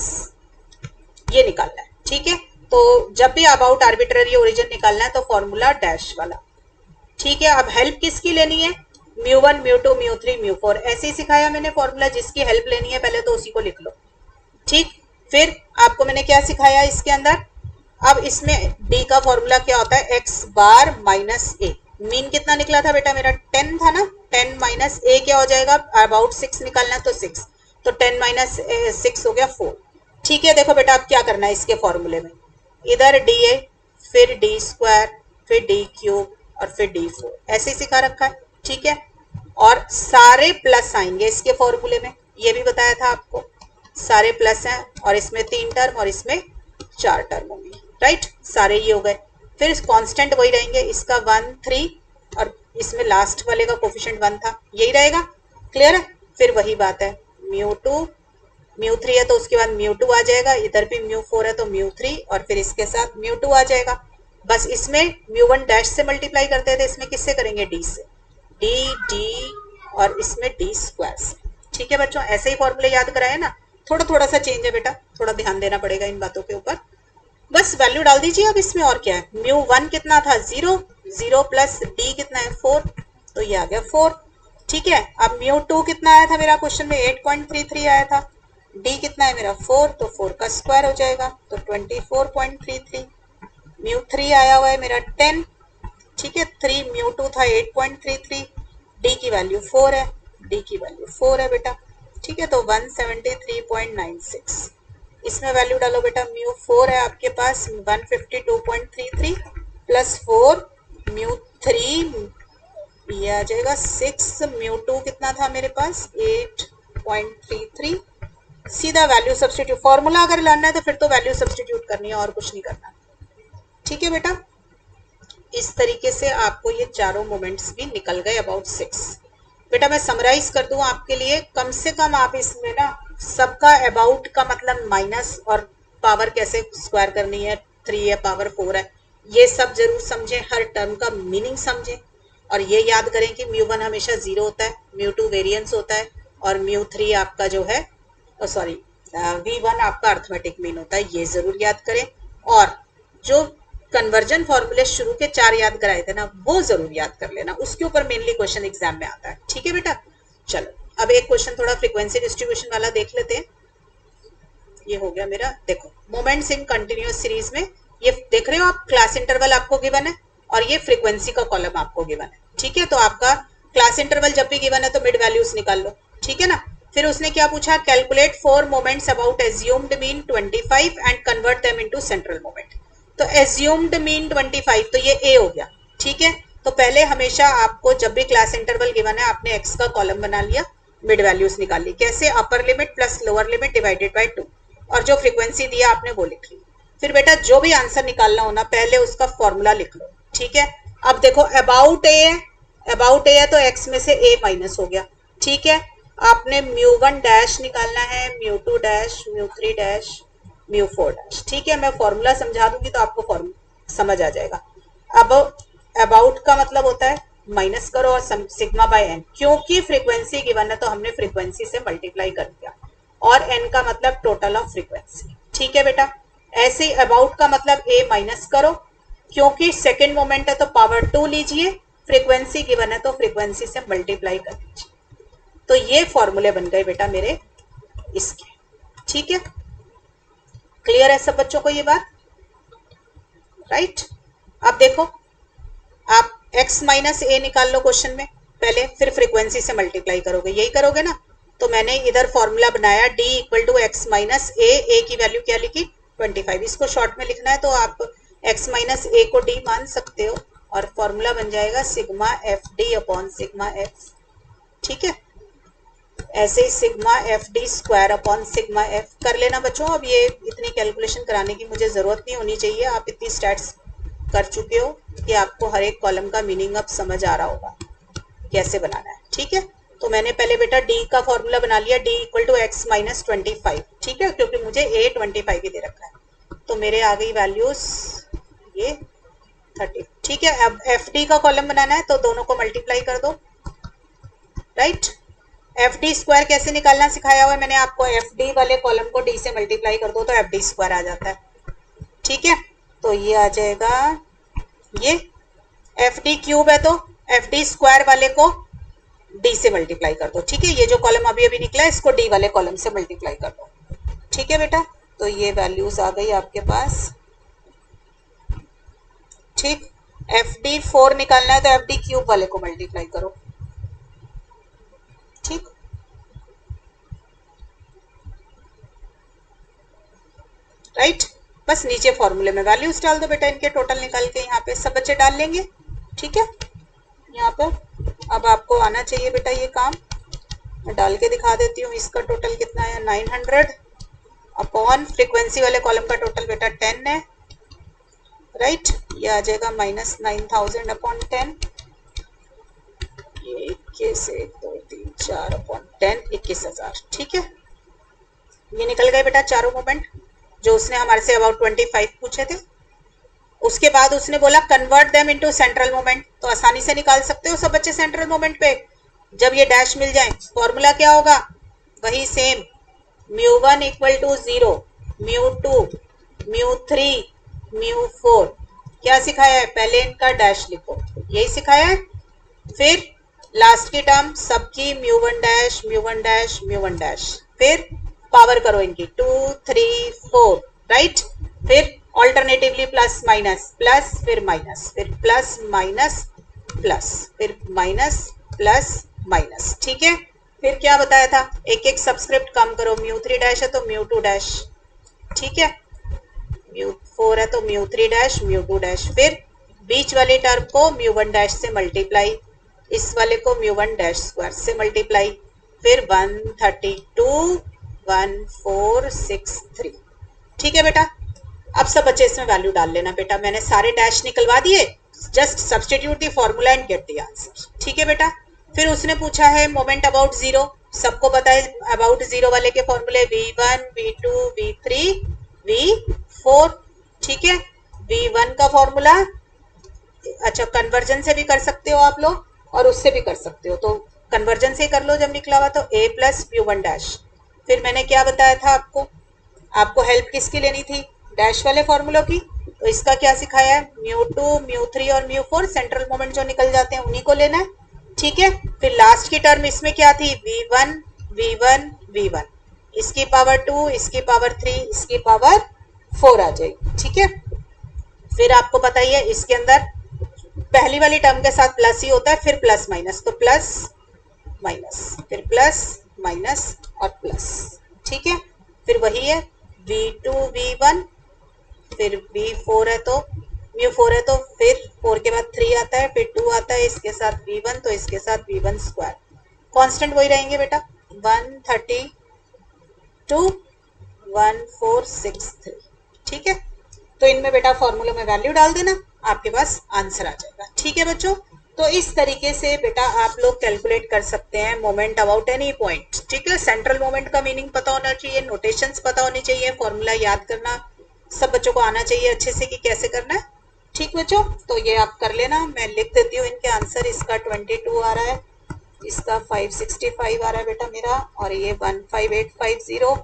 ये निकालना है, ठीक है। तो जब भी अबाउट आर्बिट्ररी ओरिजिन निकालना है तो फॉर्मूला डैश वाला, ठीक है। अब हेल्प किसकी लेनी है, mu one mu two mu three mu four, ऐसे ही सिखाया मैंने फॉर्मूला, जिसकी हेल्प लेनी है पहले तो उसी को लिख लो, ठीक। फिर आपको मैंने क्या सिखाया इसके अंदर, अब इसमें d का फॉर्मूला क्या होता है, x bar minus a, mean कितना निकला था बेटा मेरा 10 था ना, 10 माइनस a क्या हो जाएगा, अबाउट 6 निकालना है तो 6, तो 10 माइनस 6 हो गया 4, ठीक है। देखो बेटा अब क्या करना है इसके फॉर्मूले में, इधर d है, फिर डी स्क्वायर, फिर डी क्यूब और फिर डी फोर, ऐसे ही सिखा रखा है। ठीक है, और सारे प्लस आएंगे इसके फॉर्मूले में, ये भी बताया था आपको, सारे प्लस हैं और इसमें 3 टर्म और इसमें 4 टर्म होंगी, राइट, सारे ये हो गए। फिर कांस्टेंट वही रहेंगे, इसका 1 3 और इसमें लास्ट वाले का कोफिशिएंट 1 था, यही रहेगा। क्लियर है? फिर वही बात है, म्यू 2 म्यू 3 है तो उसके बाद म्यू 2 आ जाएगा, इधर भी म्यू 4 है तो म्यू 3 और फिर इसके साथ म्यू 2 आ जाएगा। बस इसमें म्यू 1 डैश से मल्टीप्लाई करते थे, इसमें किससे करेंगे, डी से, डी डी और इसमें डी स्क्वायर से। ठीक है बच्चों, ऐसे ही फॉर्मूले याद कराए ना, थोड़ा थोड़ा सा चेंज है बेटा, थोड़ा ध्यान देना पड़ेगा इन बातों के ऊपर। बस वैल्यू डाल दीजिए अब इसमें, और क्या है, म्यू 1 कितना था, 0, 0 प्लस डी कितना है 4, तो ये आ गया 4। ठीक है, अब म्यू 2 कितना आया था मेरा क्वेश्चन में, 8.33 आया था, डी कितना है मेरा 4, तो 4 का स्क्वायर हो जाएगा तो 24.33। म्यू 3 आया हुआ है मेरा 10। ठीक है, 3 म्यू 2 था 8.33, डी की वैल्यू 4 है, डी की वैल्यू 4 है बेटा। ठीक है, तो 173.96, इसमें वैल्यू डालो बेटा, म्यू 4 है आपके पास 152.33 प्लस 4 म्यू 3, ये आ जाएगा 6, म्यू 2 कितना था मेरे पास 8.33, सीधा वैल्यू सब्स्टिट्यूट, फॉर्मूला अगर लाना है तो फिर तो वैल्यू सब्स्टिट्यूट करनी है और कुछ नहीं करना। ठीक है बेटा, इस तरीके से आपको ये चारों मोमेंट्स भी निकल गए अबाउट 6। बेटा मैं समराइज कर दूं आपके लिए, कम से कम आप इसमें ना सबका अबाउट का मतलब माइनस और पावर कैसे स्क्वायर करनी है, 3 है पावर 4 है, ये सब जरूर समझें, हर टर्म का मीनिंग समझें और ये याद करें कि म्यू 1 हमेशा 0 होता है, म्यू 2 वेरिएंस होता है और म्यू 3 आपका जो है सॉरी V1 आपका अर्थमेटिक मीन होता है, ये जरूर याद करें। और जो कन्वर्जन फॉर्मूले शुरू के 4 याद कराए थे ना, वो जरूर याद कर लेना, उसके ऊपर मेनली क्वेश्चन एग्जाम में आता है। ठीक है बेटा, चलो अब एक क्वेश्चन थोड़ा फ्रीक्वेंसी डिस्ट्रीब्यूशन वाला देख लेते हैं। ये हो गया मेरा, देखो मोमेंट्स इन कंटिन्यूअस सीरीज में, ये देख रहे हो आप, क्लास इंटरवल आपको गिवन है और ये फ्रीक्वेंसी का कॉलम आपको गिवन है। ठीक है, तो आपका क्लास इंटरवल जब भी गिवन है तो मिड वैल्यूज निकाल लो। ठीक है ना, फिर उसने क्या पूछा, calculate 4 moments about assumed mean 25 and convert them into central moment. तो एज्यूम्ड मीन 25, तो ये ए हो गया। ठीक है, तो पहले हमेशा आपको जब भी क्लास इंटरवल गिवन है आपने एक्स का कॉलम बना लिया, मिड वैल्यूज निकाल ली, कैसे, upper limit plus lower limit divided by 2 और जो फ्रीक्वेंसी दिया आपने वो लिख ली। फिर बेटा जो भी आंसर निकालना हो ना पहले उसका फॉर्मूला लिख लो। ठीक है, अब देखो अबाउट ए है, अबाउट ए है तो एक्स में से ए माइनस हो गया। ठीक है, आपने म्यू 1 डैश निकालना है, mu 2 dash, mu 3 dash, mu 4 dash. ठीक है, मैं फॉर्मूला समझा दूंगी तो आपको फॉर्मूला समझ आ जाएगा। अब अबाउट का मतलब होता है माइनस करो और सिग्मा बाय एन, क्योंकि फ्रीक्वेंसी गिवन है तो हमने फ्रीक्वेंसी से मल्टीप्लाई कर दिया, और एन का मतलब टोटल ऑफ फ्रीक्वेंसी। ठीक है बेटा, ऐसे ही अबाउट का मतलब ए माइनस करो, क्योंकि सेकेंड मोमेंट है तो पावर 2 लीजिए, फ्रीक्वेंसी गिवन है तो फ्रीक्वेंसी से मल्टीप्लाई कर लीजिए। तो ये फॉर्मूले बन गए बेटा मेरे इसके। ठीक है, क्लियर है सब बच्चों को ये बात, राइट। अब देखो आप x माइनस ए निकाल लो क्वेश्चन में पहले, फिर फ्रीक्वेंसी से मल्टीप्लाई करोगे, यही करोगे ना। तो मैंने इधर फॉर्मूला बनाया d equal to x minus a की वैल्यू क्या लिखी 25, इसको शॉर्ट में लिखना है तो आप x माइनस ए को d मान सकते हो और फॉर्मूला बन जाएगा sigma F D upon sigma x. ठीक है, ऐसे ही sigma F d square upon sigma f कर लेना बच्चों। अब ये इतनी कैलकुलेशन कराने की मुझे जरूरत नहीं होनी चाहिए, आप इतनी स्टैट्स कर चुके हो कि आपको हर एक कॉलम का मीनिंग अब समझ आ रहा होगा कैसे बनाना है। ठीक है, तो मैंने पहले बेटा डी का फॉर्मूला बना लिया, D equal to x minus 25। ठीक है, क्योंकि मुझे ए 25 ही दे रखा है, तो मेरे आ गई वैल्यूज ये 30। ठीक है, अब एफ डी का कॉलम बनाना है तो दोनों को मल्टीप्लाई कर दो, राइट। एफ डी स्क्वायर कैसे निकालना सिखाया हुआ है मैंने आपको, एफ डी वाले कॉलम को डी से मल्टीप्लाई कर दो तो एफ डी स्क्वायर आ जाता है। ठीक है, तो ये आ जाएगा, ये एफ डी क्यूब है तो एफ डी स्क्वायर वाले को डी से मल्टीप्लाई कर दो। ठीक है, ये जो कॉलम अभी अभी निकला है इसको डी वाले कॉलम से मल्टीप्लाई कर दो। ठीक है बेटा, तो ये वैल्यूज आ गई आपके पास। ठीक, एफ डी 4 निकालना है तो एफ डी क्यूब वाले को मल्टीप्लाई करो। ठीक, राइट। बस नीचे फॉर्मूले में वैल्यूज डाल दो बेटा, इनके टोटल निकाल के यहाँ पे सब बच्चे डाल लेंगे। ठीक है, यहाँ पर अब आपको आना चाहिए बेटा ये काम, मैं डाल के दिखा देती हूँ। इसका टोटल कितना है 900 अपॉन फ्रीक्वेंसी वाले कॉलम का टोटल बेटा 10 है, राइट। ये आ जाएगा -9000 अपॉन 10, ये 21 1 2 3 4 अपॉन 10 21,000। ठीक है, ये निकल गए बेटा चारों मोमेंट जो उसने हमारे से अबाउट 25 पूछे थे। उसके बाद उसने बोला convert them into central moment, तो आसानी से निकाल सकते हो सब बच्चे सेंट्रल मोमेंट पे। जब ये डैश मिल जाए फॉर्मूला क्या होगा, वही सेम, μ1 इक्वल टू 0, μ2, μ3, μ4। क्या सिखाया है, पहले इनका डैश लिखो, यही सिखाया है। फिर लास्ट की टर्म सबकी μ1 डैश, μ1 डैश, μ1 डैश, फिर पावर करो इनकी 2 3 4, राइट। फिर ऑल्टरनेटिवली प्लस माइनस, प्लस फिर माइनस, फिर प्लस माइनस प्लस, फिर माइनस प्लस माइनस। ठीक है, फिर क्या बताया था, एक एक सबस्क्रिप्ट कम करो, μ3 डैश है तो μ2 डैश, ठीक है, μ4 है तो μ3 डैश, μ2 डैश, फिर बीच वाले टर्म को μ1 डैश से मल्टीप्लाई, इस वाले को μ1 डैश स्क्वायर से मल्टीप्लाई, फिर 132 1463। ठीक है बेटा, अब सब बच्चे इसमें वैल्यू डाल लेना बेटा, मैंने सारे डैश निकलवा दिए, just substitute the formula and get the answer. ठीक है बेटा, फिर उसने पूछा है मोमेंट अबाउट जीरो, सबको पता है अबाउट जीरो वाले के फॉर्मूले v1 v2 v3 v4। ठीक है, v1 का फॉर्मूला, अच्छा कन्वर्जन से भी कर सकते हो आप लोग और उससे भी कर सकते हो, तो कन्वर्जन से कर लो जब निकला हुआ तो a प्लस μ1 डैश। फिर मैंने क्या बताया था आपको हेल्प किसकी लेनी थी, डैश वाले फॉर्मूलों की, तो इसका क्या सिखाया है, μ2 μ3 और μ4 सेंट्रल मोमेंट जो निकल जाते हैं उन्हीं को लेना है। ठीक है, फिर लास्ट की टर्म इसमें क्या थी, v1 v1 v1, इसकी पावर 2, इसकी पावर 3, इसकी पावर 4 आ जाएगी। ठीक है, फिर आपको पता ही है इसके अंदर पहली वाली टर्म के साथ प्लस ही होता है, फिर प्लस माइनस, तो प्लस माइनस, फिर प्लस माइनस और प्लस। ठीक है, फिर वही है v2 v1, फिर v4 है तो μ4 है तो फिर 4 के बाद 3 आता है, फिर 2 आता है, इसके साथ v1 तो इसके साथ v1 स्क्वायर, कांस्टेंट वही रहेंगे बेटा 132 1463। ठीक है, तो इनमें बेटा फॉर्मूला में वैल्यू डाल देना, आपके पास आंसर आ जाएगा। ठीक है बच्चों, तो इस तरीके से बेटा आप लोग कैलकुलेट कर सकते हैं मोमेंट अबाउट एनी पॉइंट। ठीक है, सेंट्रल मोमेंट का मीनिंग पता होना चाहिए, नोटेशंस पता होनी चाहिए, फॉर्मूला याद करना सब बच्चों को आना चाहिए अच्छे से कि कैसे करना है। ठीक बच्चों, तो ये आप कर लेना, मैं लिख देती हूँ इनके आंसर। इसका 22 आ रहा है, इसका 565 आ रहा है बेटा मेरा, और ये 15850,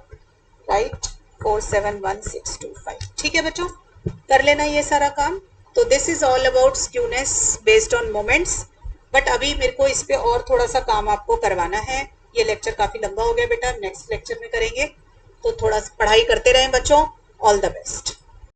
राइट 471625। ठीक है बच्चों, कर लेना ये सारा काम। तो this is all about skewness based on moments, but अभी मेरे को इस पे और थोड़ा सा काम आपको करवाना है। ये लेक्चर काफी लंबा हो गया बेटा, नेक्स्ट लेक्चर में करेंगे, तो थोड़ा पढ़ाई करते रहें बच्चों। All the best.